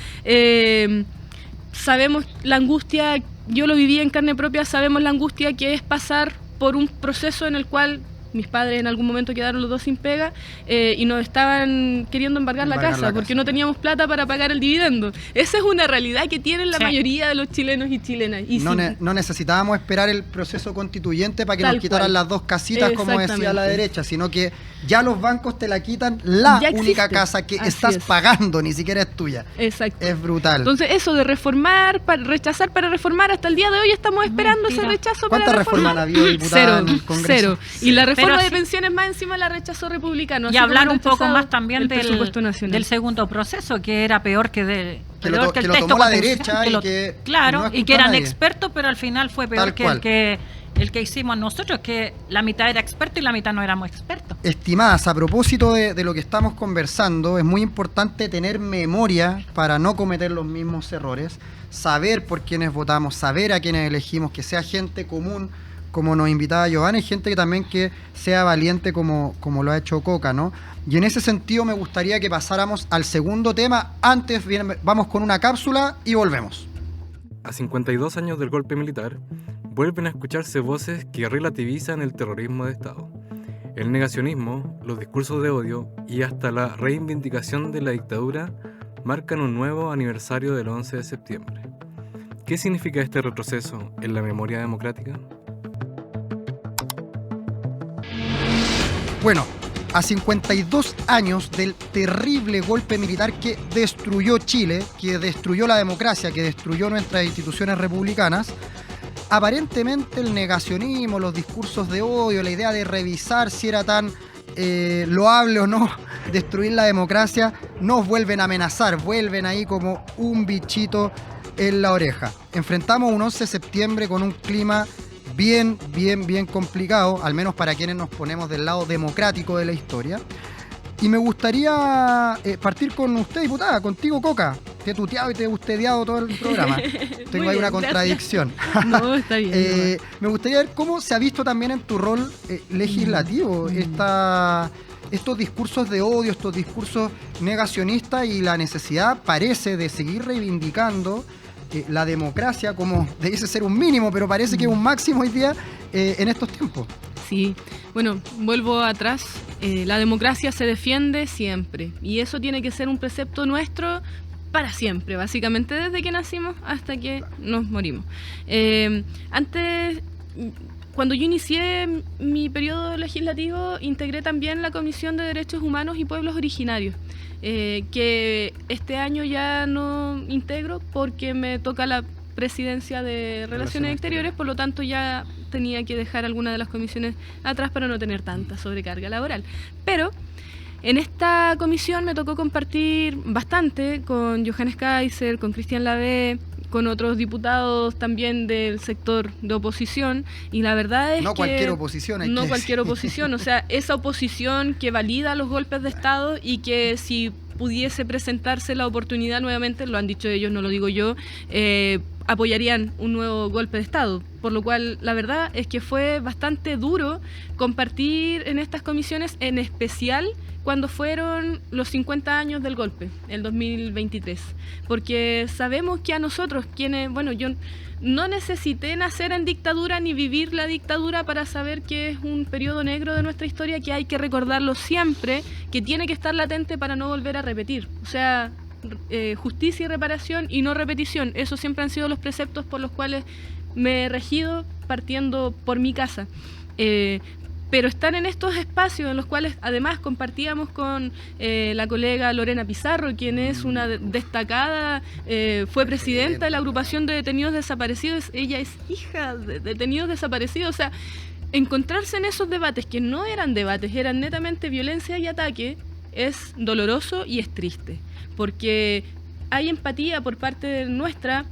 sabemos la angustia, yo lo viví en carne propia, sabemos la angustia que es pasar por un proceso en el cual mis padres en algún momento quedaron los dos sin pega y nos estaban queriendo embargar la casa porque no teníamos plata para pagar el dividendo. Esa es una realidad que tienen la mayoría de los chilenos y chilenas. Y no necesitábamos esperar el proceso constituyente para que nos quitaran las dos casitas, como decía la derecha, sino que ya los bancos te la quitan la única casa que estás pagando, ni siquiera es tuya. Exacto. Es brutal. Entonces eso de reformar, rechazar para reformar, hasta el día de hoy estamos esperando ese rechazo para reformar. ¿Cuántas reformas ha habido, diputada, en el Congreso? Cero. Y la reforma de pensiones más encima la rechazó Republicano. Y hablar un poco más también del segundo proceso, que era peor que el lo tomó la derecha y que eran expertos, pero al final fue peor que el que hicimos nosotros, que la mitad era experto y la mitad no éramos expertos. Estimadas, a propósito de lo que estamos conversando, es muy importante tener memoria para no cometer los mismos errores, saber por quiénes votamos, saber a quiénes elegimos, que sea gente común, como nos invitaba Giovanna, y gente que también que sea valiente como lo ha hecho Coca, ¿no? Y en ese sentido me gustaría que pasáramos al segundo tema. Antes vamos con una cápsula y volvemos. A 52 años del golpe militar, vuelven a escucharse voces que relativizan el terrorismo de Estado, el negacionismo, los discursos de odio y hasta la reivindicación de la dictadura marcan un nuevo aniversario del 11 de septiembre. ¿Qué significa este retroceso en la memoria democrática? Bueno, a 52 años del terrible golpe militar que destruyó Chile, que destruyó la democracia, que destruyó nuestras instituciones republicanas, aparentemente el negacionismo, los discursos de odio, la idea de revisar si era tan loable o no destruir la democracia, nos vuelven a amenazar, vuelven ahí como un bichito en la oreja. Enfrentamos un 11 de septiembre con un clima bien complicado, al menos para quienes nos ponemos del lado democrático de la historia. Y me gustaría partir con usted, diputada, contigo, Coca. Te he tuteado y te he ustedeado todo el programa. Tengo ahí una contradicción. No, está bien. Me gustaría ver cómo se ha visto también en tu rol legislativo estos discursos de odio, estos discursos negacionistas y la necesidad, parece, de seguir reivindicando la democracia como debiese ser un mínimo, pero parece que es un máximo hoy día en estos tiempos. Sí, bueno, vuelvo atrás. La democracia se defiende siempre y eso tiene que ser un precepto nuestro para siempre, básicamente desde que nacimos hasta que nos morimos. Antes, cuando yo inicié mi periodo legislativo, integré también la Comisión de Derechos Humanos y Pueblos Originarios, que este año ya no integro porque me toca la presidencia de Relaciones Exteriores, por lo tanto ya tenía que dejar alguna de las comisiones atrás para no tener tanta sobrecarga laboral. Pero en esta comisión me tocó compartir bastante con Johannes Kaiser, con Cristian Lavé, con otros diputados también del sector de oposición, y la verdad es que... No cualquier oposición, no cualquier oposición, o sea, esa oposición que valida los golpes de Estado y que si pudiese presentarse la oportunidad nuevamente, lo han dicho ellos, no lo digo yo, apoyarían un nuevo golpe de Estado, por lo cual la verdad es que fue bastante duro compartir en estas comisiones, en especial cuando fueron los 50 años del golpe, el 2023, porque sabemos que a nosotros, quienes, bueno, yo no necesité nacer en dictadura ni vivir la dictadura para saber que es un periodo negro de nuestra historia que hay que recordarlo siempre, que tiene que estar latente para no volver a repetir, o sea... justicia y reparación y no repetición, esos siempre han sido los preceptos por los cuales me he regido partiendo por mi casa, pero estar en estos espacios en los cuales además compartíamos con la colega Lorena Pizarro, quien es una destacada, fue presidenta de la agrupación de detenidos desaparecidos, ella es hija de detenidos desaparecidos, o sea, encontrarse en esos debates que no eran debates, eran netamente violencia y ataque, es doloroso y es triste, porque hay empatía por parte nuestra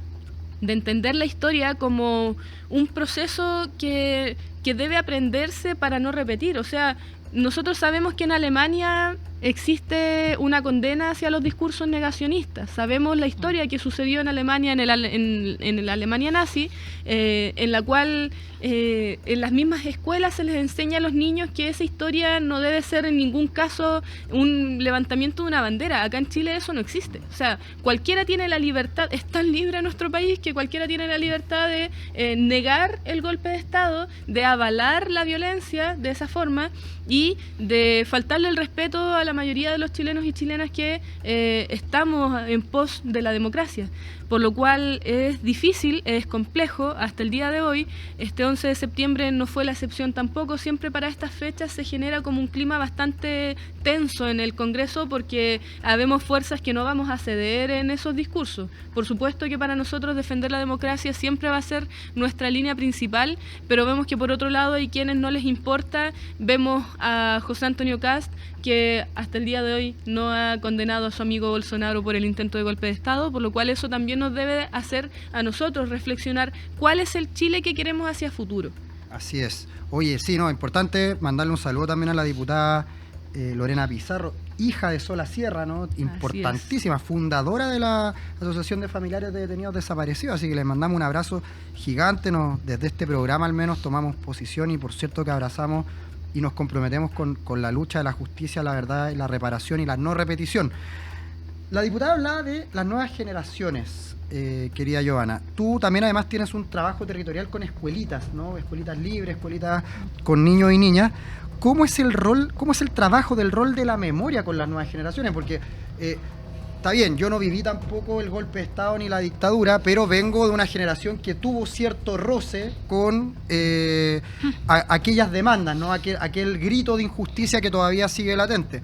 de entender la historia como un proceso que debe aprenderse para no repetir. O sea, nosotros sabemos que en Alemania existe una condena hacia los discursos negacionistas. Sabemos la historia que sucedió en Alemania, en la Alemania nazi, en la cual en las mismas escuelas se les enseña a los niños que esa historia no debe ser en ningún caso un levantamiento de una bandera. Acá en Chile eso no existe. O sea, cualquiera tiene la libertad, es tan libre en nuestro país que cualquiera tiene la libertad de negar el golpe de Estado, de avalar la violencia de esa forma y de faltarle el respeto a la mayoría de los chilenos y chilenas que estamos en pos de la democracia. Por lo cual es difícil, es complejo hasta el día de hoy. Este 11 de septiembre no fue la excepción tampoco. Siempre para estas fechas se genera como un clima bastante tenso en el Congreso porque habemos fuerzas que no vamos a ceder en esos discursos. Por supuesto que para nosotros defender la democracia siempre va a ser nuestra línea principal, pero vemos que por otro lado hay quienes no les importa. Vemos a José Antonio Kast, que hasta el día de hoy no ha condenado a su amigo Bolsonaro por el intento de golpe de Estado, por lo cual eso también nos debe hacer a nosotros reflexionar cuál es el Chile que queremos hacia futuro. Así es. Oye, sí, no, importante mandarle un saludo también a la diputada Lorena Pizarro, hija de Sola Sierra, ¿no? Importantísima, fundadora de la Asociación de Familiares de Detenidos Desaparecidos, así que le mandamos un abrazo gigante. Desde este programa al menos tomamos posición y por cierto que abrazamos y nos comprometemos con la lucha de la justicia, la verdad, y la reparación y la no repetición. La diputada hablaba de las nuevas generaciones, querida Giovanna. Tú también además tienes un trabajo territorial con escuelitas, ¿no? Escuelitas libres, escuelitas con niños y niñas. ¿Cómo es el trabajo del rol de la memoria con las nuevas generaciones? Porque está bien, yo no viví tampoco el golpe de Estado ni la dictadura, pero vengo de una generación que tuvo cierto roce con aquellas demandas, ¿no? Aquel grito de injusticia que todavía sigue latente.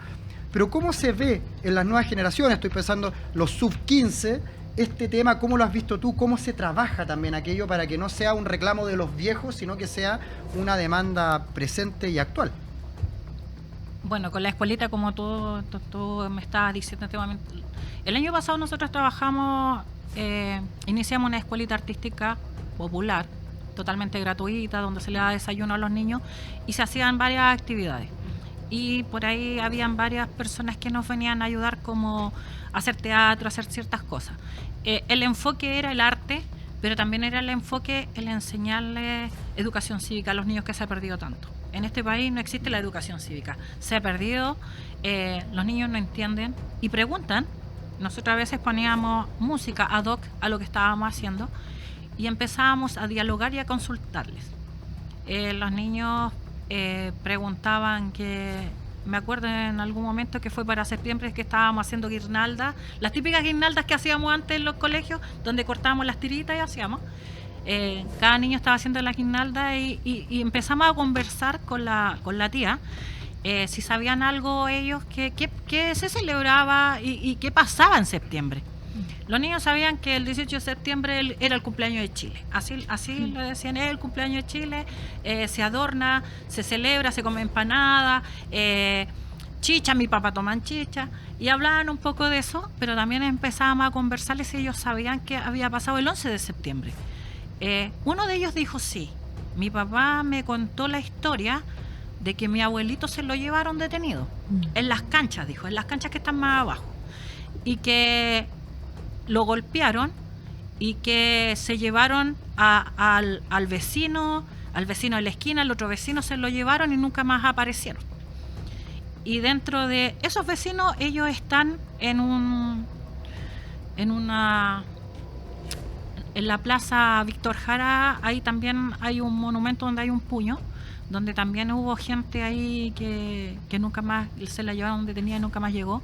Pero ¿cómo se ve en las nuevas generaciones? Estoy pensando los sub-15, este tema, ¿cómo lo has visto tú? ¿Cómo se trabaja también aquello para que no sea un reclamo de los viejos, sino que sea una demanda presente y actual? Bueno, con la escuelita, como tú me estabas diciendo en este momento, el año pasado nosotros trabajamos, iniciamos una escuelita artística popular, totalmente gratuita, donde se le da desayuno a los niños y se hacían varias actividades. Y por ahí habían varias personas que nos venían a ayudar como a hacer teatro, a hacer ciertas cosas. El enfoque era el arte, pero también era el enfoque el enseñarles educación cívica a los niños que se ha perdido tanto. En este país no existe la educación cívica, se ha perdido, los niños no entienden y preguntan. Nosotros a veces poníamos música ad hoc a lo que estábamos haciendo y empezábamos a dialogar y a consultarles. Los niños preguntaban me acuerdo en algún momento que fue para septiembre que estábamos haciendo guirnaldas, las típicas guirnaldas que hacíamos antes en los colegios, donde cortábamos las tiritas y hacíamos. Cada niño estaba haciendo la guirnalda y empezamos a conversar con la tía, si sabían algo ellos que se celebraba y qué pasaba en septiembre. Los niños sabían que el 18 de septiembre era el cumpleaños de Chile. Así lo decían, es el cumpleaños de Chile, se adorna, se celebra, se come empanada, chicha, mi papá toman chicha, y hablaban un poco de eso, pero también empezábamos a conversarles y ellos sabían que había pasado el 11 de septiembre. Uno de ellos dijo, sí, mi papá me contó la historia de que mi abuelito se lo llevaron detenido, en las canchas, dijo, en las canchas que están más abajo, y que lo golpearon y que se llevaron al vecino de la esquina, al otro vecino se lo llevaron y nunca más aparecieron. Y dentro de esos vecinos ellos están en la plaza Víctor Jara, ahí también hay un monumento donde hay un puño, donde también hubo gente ahí que nunca más se la llevaron detenida y nunca más llegó.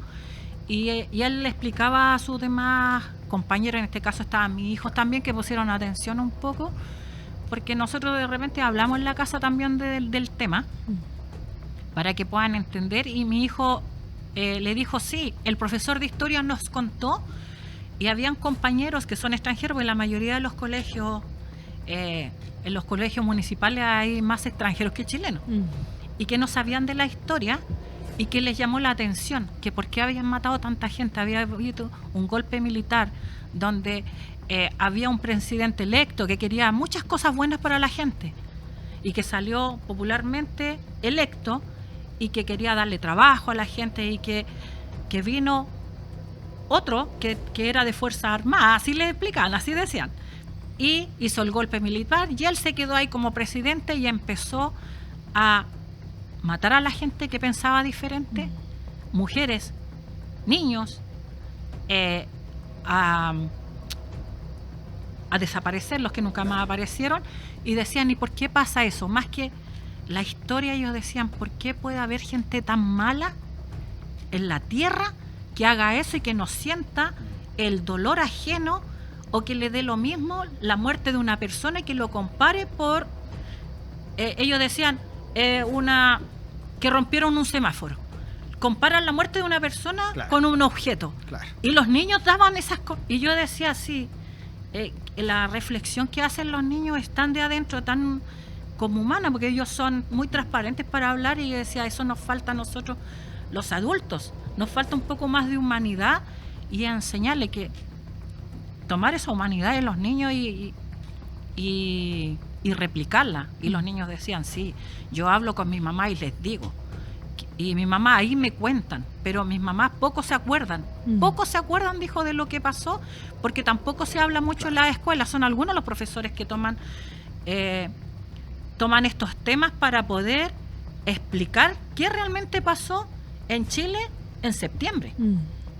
Y él le explicaba a sus demás compañeros, en este caso estaban mis hijos también, que pusieron atención un poco, porque nosotros de repente hablamos en la casa también del tema, para que puedan entender, y mi hijo le dijo, sí, el profesor de historia nos contó, y habían compañeros que son extranjeros, porque la mayoría de los colegios, en los colegios municipales hay más extranjeros que chilenos, y que no sabían de la historia, y que les llamó la atención, que por qué habían matado tanta gente. Había habido un golpe militar donde había un presidente electo que quería muchas cosas buenas para la gente y que salió popularmente electo y que quería darle trabajo a la gente y que vino otro que era de Fuerzas Armadas, así le explican, así decían, y hizo el golpe militar y él se quedó ahí como presidente y empezó a matar a la gente que pensaba diferente, mujeres, niños, a desaparecer los que nunca más aparecieron, y decían, ¿y por qué pasa eso? Más que la historia, ellos decían, ¿por qué puede haber gente tan mala en la tierra que haga eso y que no sienta el dolor ajeno, o que le dé lo mismo la muerte de una persona y que lo compare por, ellos decían, que rompieron un semáforo? Comparan la muerte de una persona, claro, con un objeto. Claro. Y los niños daban esas cosas. Y yo decía, sí, la reflexión que hacen los niños es tan de adentro, tan como humana, porque ellos son muy transparentes para hablar, y yo decía, eso nos falta a nosotros, los adultos. Nos falta un poco más de humanidad y enseñarle que tomar esa humanidad de los niños y replicarla. Y los niños decían, sí, yo hablo con mi mamá y les digo. Y mi mamá ahí me cuentan, pero mis mamás poco se acuerdan, dijo, de lo que pasó, porque tampoco se habla mucho en la escuela. Son algunos los profesores que toman estos temas para poder explicar qué realmente pasó en Chile en septiembre.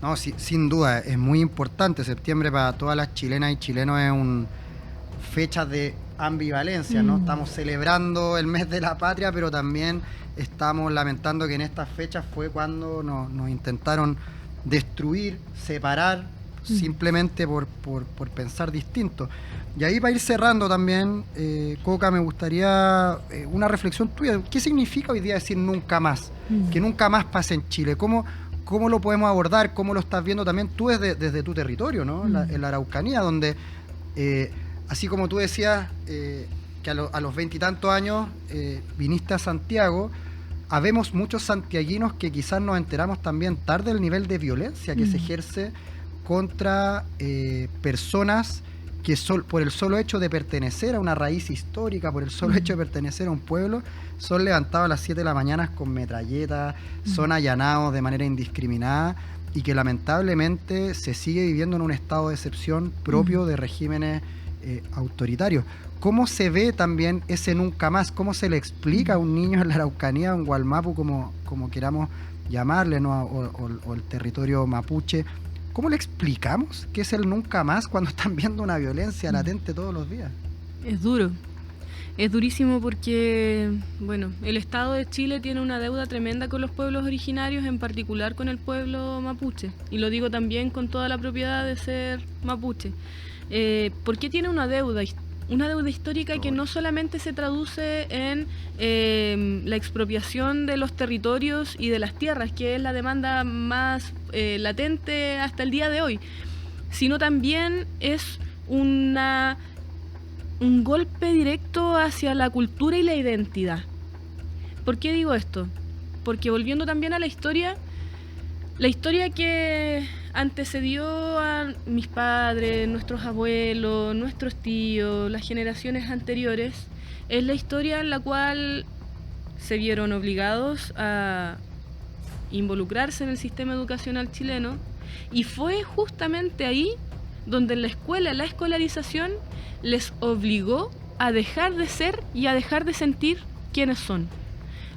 No, sí, sin duda, es muy importante. Septiembre para todas las chilenas y chilenos es una fecha de ambivalencia, ¿no? Estamos celebrando el mes de la patria, pero también estamos lamentando que en estas fechas fue cuando nos intentaron destruir, separar, simplemente por pensar distinto. Y ahí, para ir cerrando también, Coca, me gustaría una reflexión tuya. ¿Qué significa hoy día decir nunca más? Que nunca más pase en Chile. ¿Cómo lo podemos abordar? ¿Cómo lo estás viendo también tú desde tu territorio, ¿no? En la Araucanía, donde, así como tú decías que a los 20 y tantos años viniste a Santiago, habemos muchos santiaguinos que quizás nos enteramos también tarde del nivel de violencia que se ejerce contra personas que por el solo hecho de pertenecer a una raíz histórica, por el solo hecho de pertenecer a un pueblo, son levantados a las 7 de la mañana con metralletas, son allanados de manera indiscriminada, y que lamentablemente se sigue viviendo en un estado de excepción propio de regímenes autoritarios. ¿Cómo se ve también ese nunca más? ¿Cómo se le explica a un niño en la Araucanía, en Gualmapu, como queramos llamarle, ¿no? o el territorio mapuche? ¿Cómo le explicamos qué es el nunca más cuando están viendo una violencia latente todos los días? Es duro. Es durísimo porque, bueno, el Estado de Chile tiene una deuda tremenda con los pueblos originarios, en particular con el pueblo mapuche. Y lo digo también con toda la propiedad de ser mapuche. ¿Por qué tiene una deuda histórica que no solamente se traduce en la expropiación de los territorios y de las tierras, que es la demanda más latente hasta el día de hoy, sino también es un golpe directo hacia la cultura y la identidad? ¿Por qué digo esto? Porque volviendo también a la historia que antecedió a mis padres, nuestros abuelos, nuestros tíos, las generaciones anteriores, es la historia en la cual se vieron obligados a involucrarse en el sistema educacional chileno, y fue justamente ahí donde en la escuela, la escolarización, les obligó a dejar de ser y a dejar de sentir quiénes son.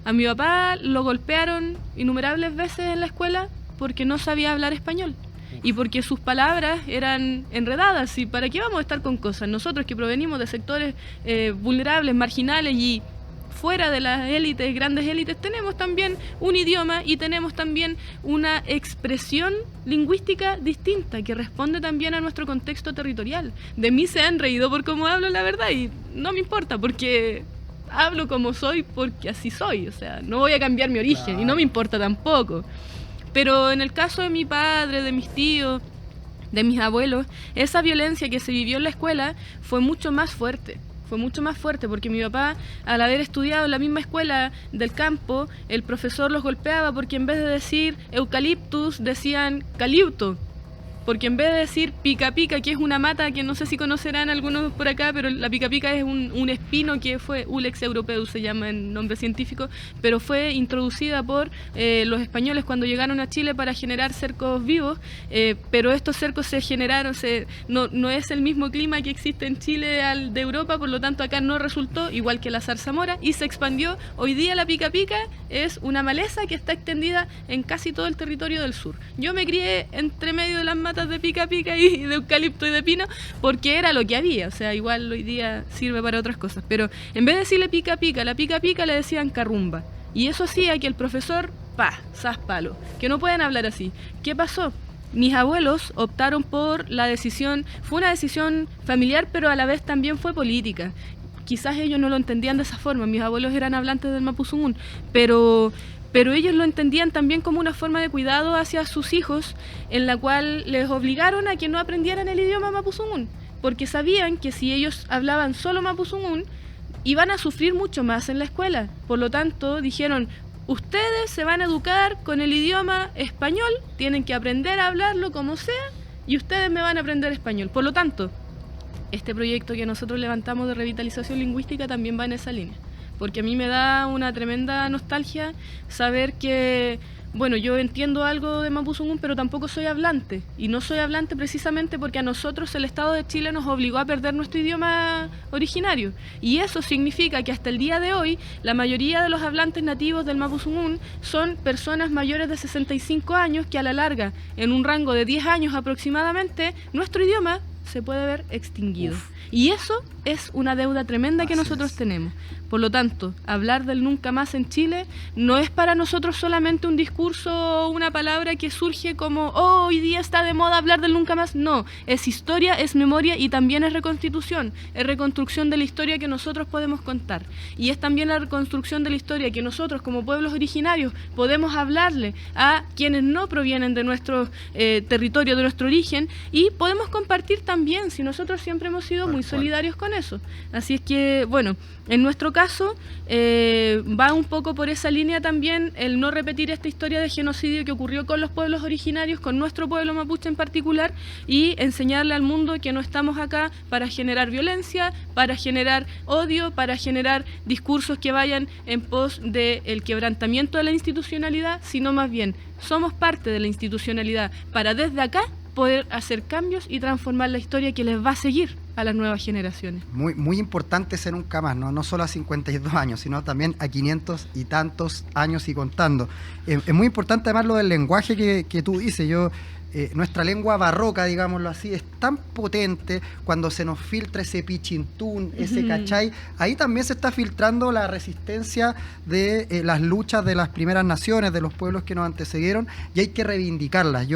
A mi papá lo golpearon innumerables veces en la escuela porque no sabía hablar español y porque sus palabras eran enredadas. ¿Y para qué vamos a estar con cosas? Nosotros que provenimos de sectores vulnerables, marginales y fuera de las élites, grandes élites, tenemos también un idioma y tenemos también una expresión lingüística distinta que responde también a nuestro contexto territorial. De mí se han reído por cómo hablo, la verdad, y no me importa porque hablo como soy, porque así soy. O sea, no voy a cambiar mi origen y no me importa tampoco. Pero en el caso de mi padre, de mis tíos, de mis abuelos, esa violencia que se vivió en la escuela fue mucho más fuerte. Fue mucho más fuerte porque mi papá, al haber estudiado en la misma escuela del campo, el profesor los golpeaba porque en vez de decir eucaliptus decían caliuto, porque en vez de decir pica pica, que es una mata que no sé si conocerán algunos por acá, pero la pica pica es un espino que fue Ulex europeus, se llama en nombre científico, pero fue introducida por los españoles cuando llegaron a Chile para generar cercos vivos, pero estos cercos se generaron, no es el mismo clima que existe en Chile al de Europa, por lo tanto acá no resultó, igual que la zarzamora, y se expandió. Hoy día la pica pica es una maleza que está extendida en casi todo el territorio del sur. Yo me crié entre medio de las matas de pica pica y de eucalipto y de pino porque era lo que había, o sea, igual hoy día sirve para otras cosas, pero en vez de decirle pica pica, la pica pica le decían carrumba, y eso hacía que el profesor, sas palo, que no pueden hablar así. ¿Qué pasó? Mis abuelos optaron por la decisión, fue una decisión familiar, pero a la vez también fue política. Quizás ellos no lo entendían de esa forma, mis abuelos eran hablantes del mapuzungún, pero ellos lo entendían también como una forma de cuidado hacia sus hijos, en la cual les obligaron a que no aprendieran el idioma mapuzungún, porque sabían que si ellos hablaban solo mapuzungún, iban a sufrir mucho más en la escuela. Por lo tanto, dijeron, ustedes se van a educar con el idioma español, tienen que aprender a hablarlo como sea, y ustedes me van a aprender español. Por lo tanto, este proyecto que nosotros levantamos de revitalización lingüística también va en esa línea, porque a mí me da una tremenda nostalgia saber que, bueno, yo entiendo algo de mapuzungún, pero tampoco soy hablante, y no soy hablante precisamente porque a nosotros el Estado de Chile nos obligó a perder nuestro idioma originario, y eso significa que hasta el día de hoy la mayoría de los hablantes nativos del mapuzungún son personas mayores de 65 años que a la larga, en un rango de 10 años aproximadamente, nuestro idioma se puede ver extinguido. Y eso es una deuda tremenda que nosotros tenemos. Por lo tanto, hablar del nunca más en Chile no es para nosotros solamente un discurso o una palabra que surge como, oh, hoy día está de moda hablar del nunca más. No, es historia, es memoria y también es reconstitución. Es reconstrucción de la historia que nosotros podemos contar. Y es también la reconstrucción de la historia que nosotros como pueblos originarios podemos hablarle a quienes no provienen de nuestro territorio, de nuestro origen, y podemos compartir también, si nosotros siempre hemos sido muy solidarios con eso. Así es que, bueno, en nuestro caso va un poco por esa línea también el no repetir esta historia de genocidio que ocurrió con los pueblos originarios, con nuestro pueblo mapuche en particular, y enseñarle al mundo que no estamos acá para generar violencia, para generar odio, para generar discursos que vayan en pos del quebrantamiento de la institucionalidad, sino más bien somos parte de la institucionalidad para desde acá poder hacer cambios y transformar la historia que les va a seguir a las nuevas generaciones. Muy importante ser nunca más, no solo a 52 años, sino también a 500 y tantos años y contando. Es muy importante además lo del lenguaje que tú dices. Nuestra lengua barroca, digámoslo así, es tan potente cuando se nos filtra ese pichintún, ese cachai. Ahí también se está filtrando la resistencia de las luchas de las primeras naciones, de los pueblos que nos antecedieron, y hay que reivindicarlas.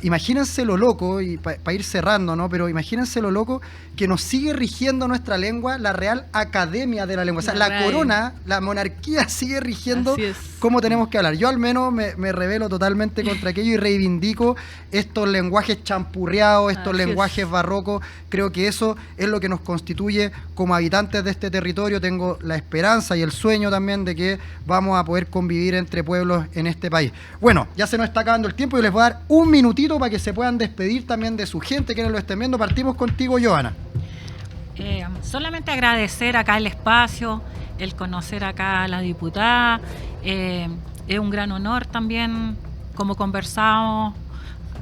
Imagínense lo loco, y para ir cerrando, ¿no? Pero imagínense lo loco que nos sigue rigiendo nuestra lengua, la Real Academia de la Lengua. O sea, la corona, la monarquía sigue rigiendo cómo tenemos que hablar. Yo al menos me rebelo totalmente contra aquello y reivindico estos lenguajes champurreados, estos lenguajes barrocos. Creo que eso es lo que nos constituye como habitantes de este territorio. Tengo la esperanza y el sueño también de que vamos a poder convivir entre pueblos en este país. Bueno, ya se nos está acabando el tiempo y les voy a dar un minutito para que se puedan despedir también de su gente, quienes lo estén viendo. Partimos contigo, Johanna. Solamente agradecer acá el espacio, el conocer acá a la diputada. Es un gran honor también, como conversamos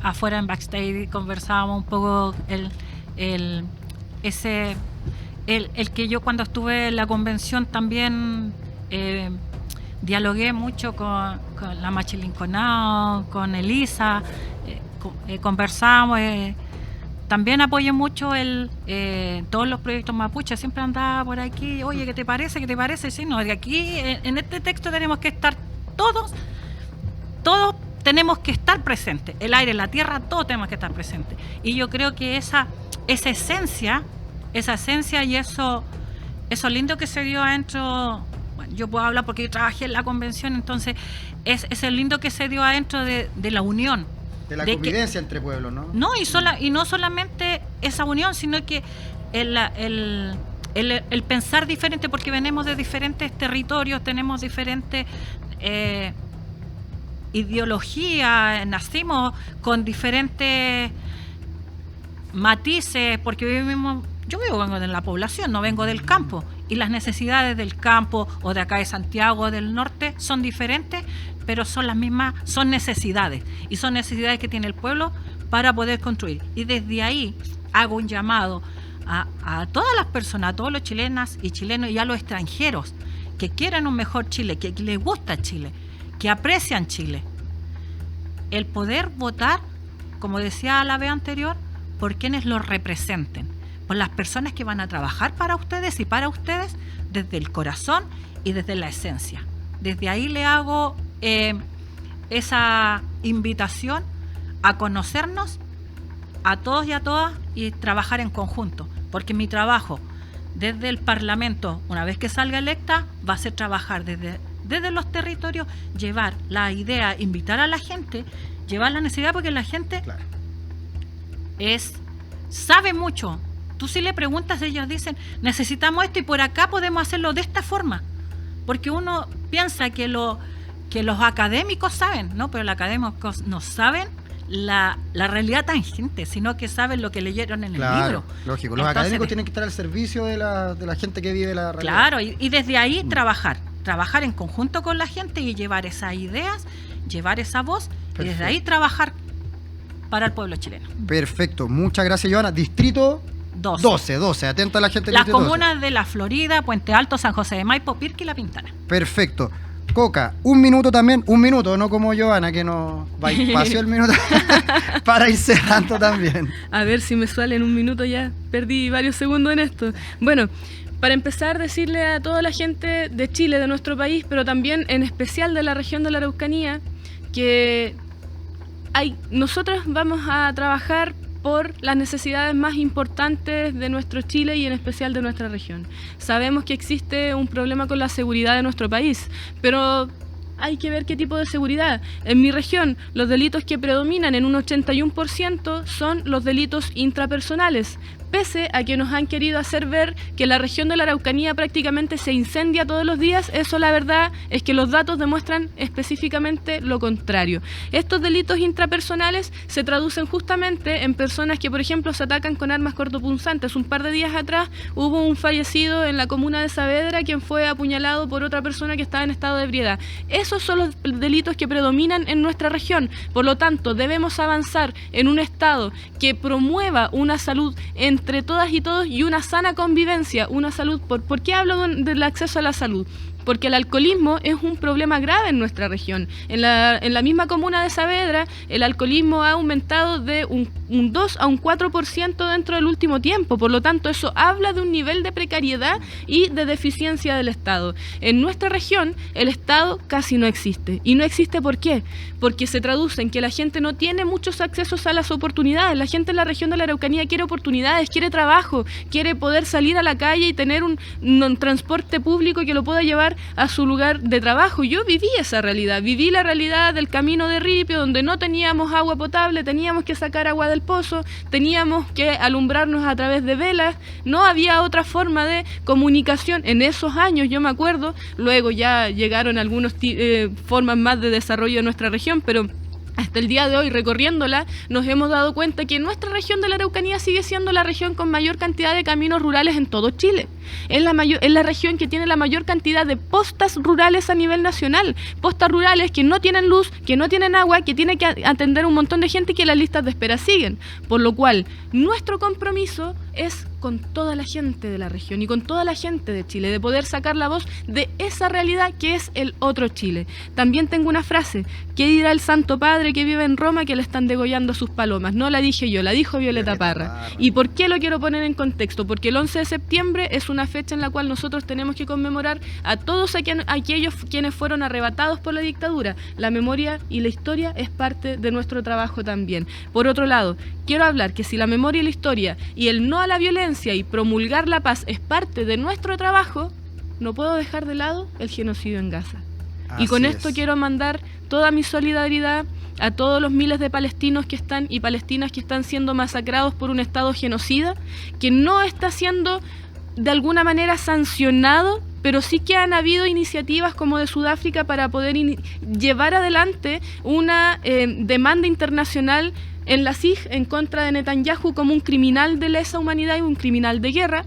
afuera en backstage, conversábamos un poco el que yo cuando estuve en la convención también dialogué mucho con la Machilinconao, con Elisa, conversamos. También apoyo mucho todos los proyectos mapuches. Siempre andaba por aquí, oye, ¿qué te parece? ¿Qué te parece? Sí, no, de aquí en este texto tenemos que estar todos tenemos que estar presentes. El aire, la tierra, todos tenemos que estar presentes. Y yo creo que esa esencia y eso lindo que se dio adentro, bueno, yo puedo hablar porque yo trabajé en la convención, entonces es el lindo que se dio adentro de la unión. De la convivencia entre pueblos, ¿no? No, y no solamente esa unión, sino que el pensar diferente, porque venimos de diferentes territorios, tenemos diferentes ideología, nacimos con diferentes matices, porque yo vengo de la población, no vengo del campo, y las necesidades del campo o de acá de Santiago o del norte son diferentes, pero son las mismas, son necesidades, y son necesidades que tiene el pueblo para poder construir. Y desde ahí hago un llamado a todas las personas, a todos los chilenas y chilenos y a los extranjeros que quieren un mejor Chile, que les gusta Chile, que aprecian Chile, el poder votar, como decía la vez anterior, por quienes los representen, por las personas que van a trabajar para ustedes y para ustedes desde el corazón y desde la esencia. Desde ahí le hago esa invitación a conocernos a todos y a todas y trabajar en conjunto, porque mi trabajo desde el Parlamento, una vez que salga electa, va a ser trabajar desde los territorios, llevar la idea, invitar a la gente, llevar la necesidad, porque la gente Claro. sabe mucho. Tú si le preguntas, ellos dicen, necesitamos esto y por acá podemos hacerlo de esta forma, porque uno piensa que los académicos saben, ¿no? Pero los académicos no saben la realidad tangente, sino que saben lo que leyeron en el libro. Lógico. Los Entonces, académicos tienen que estar al servicio de la gente que vive la realidad. Claro, y desde ahí trabajar en conjunto con la gente y llevar esas ideas, llevar esa voz, y desde ahí trabajar para el pueblo chileno. Perfecto. Muchas gracias, Joana. Distrito 12. Atenta a la gente del Las Distrito 12. comunas de La Florida, Puente Alto, San José de Maipo, Pirque y La Pintana. Perfecto. Coca, un minuto también, no como Joana, que nos pasó el minuto para ir cerrando también. A ver si me sale en un minuto ya. Perdí varios segundos en esto. Bueno, para empezar, decirle a toda la gente de Chile, de nuestro país, pero también en especial de la región de la Araucanía, que nosotros vamos a trabajar por las necesidades más importantes de nuestro Chile y en especial de nuestra región. Sabemos que existe un problema con la seguridad de nuestro país, pero hay que ver qué tipo de seguridad. En mi región, los delitos que predominan en un 81% son los delitos intrapersonales, pese a que nos han querido hacer ver que la región de la Araucanía prácticamente se incendia todos los días. Eso, la verdad, es que los datos demuestran específicamente lo contrario. Estos delitos intrapersonales se traducen justamente en personas que, por ejemplo, se atacan con armas cortopunzantes. Un par de días atrás hubo un fallecido en la comuna de Saavedra quien fue apuñalado por otra persona que estaba en estado de ebriedad. Esos son los delitos que predominan en nuestra región. Por lo tanto, debemos avanzar en un Estado que promueva una salud entre todas y todos y una sana convivencia, una salud. ¿Por qué hablo del acceso a la salud? Porque el alcoholismo es un problema grave en nuestra región. En la misma comuna de Saavedra, el alcoholismo ha aumentado de un 2 a un 4% dentro del último tiempo. Por lo tanto, eso habla de un nivel de precariedad y de deficiencia del Estado. En nuestra región, el Estado casi no existe. ¿Y no existe por qué? Porque se traduce en que la gente no tiene muchos accesos a las oportunidades. La gente en la región de la Araucanía quiere oportunidades, quiere trabajo, quiere poder salir a la calle y tener un transporte público que lo pueda llevar a su lugar de trabajo. Yo viví esa realidad, viví la realidad del camino de Ripio, donde no teníamos agua potable, teníamos que sacar agua del pozo, teníamos que alumbrarnos a través de velas, no había otra forma de comunicación en esos años, yo me acuerdo. Luego ya llegaron algunas formas más de desarrollo de nuestra región, pero hasta el día de hoy, recorriéndola, nos hemos dado cuenta que nuestra región de la Araucanía sigue siendo la región con mayor cantidad de caminos rurales en todo Chile. Es la región que tiene la mayor cantidad de postas rurales a nivel nacional. Postas rurales que no tienen luz, que no tienen agua, que tiene que atender un montón de gente y que las listas de espera siguen. Por lo cual, nuestro compromiso es con toda la gente de la región y con toda la gente de Chile, de poder sacar la voz de esa realidad que es el otro Chile. También tengo una frase: ¿qué dirá el Santo Padre que vive en Roma que le están degollando sus palomas? No la dije yo, la dijo Violeta Parra. ¿Y por qué lo quiero poner en contexto? Porque el 11 de septiembre es una fecha en la cual nosotros tenemos que conmemorar a todos aquellos quienes fueron arrebatados por la dictadura. La memoria y la historia es parte de nuestro trabajo también. Por otro lado, quiero hablar que si la memoria y la historia y el no a la violencia y promulgar la paz es parte de nuestro trabajo, no puedo dejar de lado el genocidio en Gaza. Y con esto quiero mandar toda mi solidaridad a todos los miles de palestinos que están y palestinas que están siendo masacrados por un Estado genocida, que no está siendo de alguna manera sancionado pero sí que han habido iniciativas como de Sudáfrica para poder llevar adelante una demanda internacional en la CIG en contra de Netanyahu como un criminal de lesa humanidad y un criminal de guerra.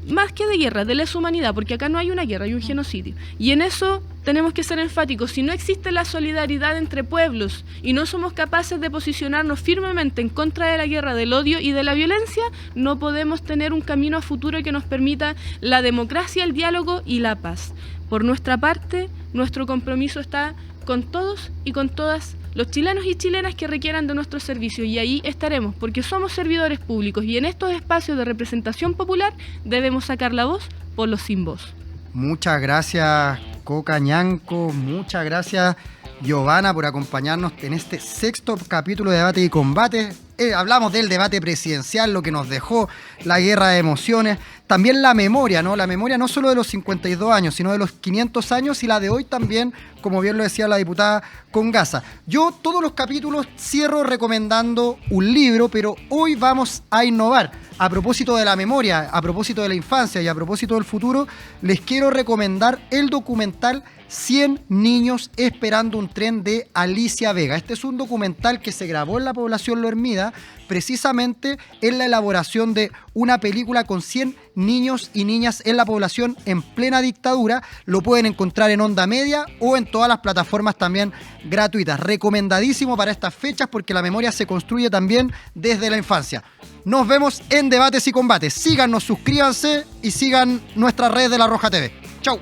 Más que de guerra, de lesa humanidad, porque acá no hay una guerra, hay un genocidio. Y en eso tenemos que ser enfáticos. Si no existe la solidaridad entre pueblos y no somos capaces de posicionarnos firmemente en contra de la guerra, del odio y de la violencia, no podemos tener un camino a futuro que nos permita la democracia, el diálogo y la paz. Por nuestra parte, nuestro compromiso está con todos y con todas los chilenos y chilenas que requieran de nuestros servicios, y ahí estaremos, porque somos servidores públicos y en estos espacios de representación popular debemos sacar la voz por los sin voz. Muchas gracias, Coca Ñanco, muchas gracias, Giovanna, por acompañarnos en este 6º capítulo de Debate y Combate. Hablamos del debate presidencial, lo que nos dejó la guerra de emociones, también la memoria, ¿no? La memoria no solo de los 52 años, sino de los 500 años y la de hoy también, como bien lo decía la diputada Congaza. Yo todos los capítulos cierro recomendando un libro, pero hoy vamos a innovar. A propósito de la memoria, a propósito de la infancia y a propósito del futuro, les quiero recomendar el documental 100 niños esperando un tren de Alicia Vega. Este es un documental que se grabó en la población Lo Hermida, precisamente en la elaboración de una película con 100 niños y niñas en la población en plena dictadura. Lo pueden encontrar en Onda Media o en todas las plataformas también gratuitas. Recomendadísimo para estas fechas porque la memoria se construye también desde la infancia. Nos vemos en Debates y Combates. Síganos, suscríbanse y sigan nuestras redes de La Roja TV. Chau.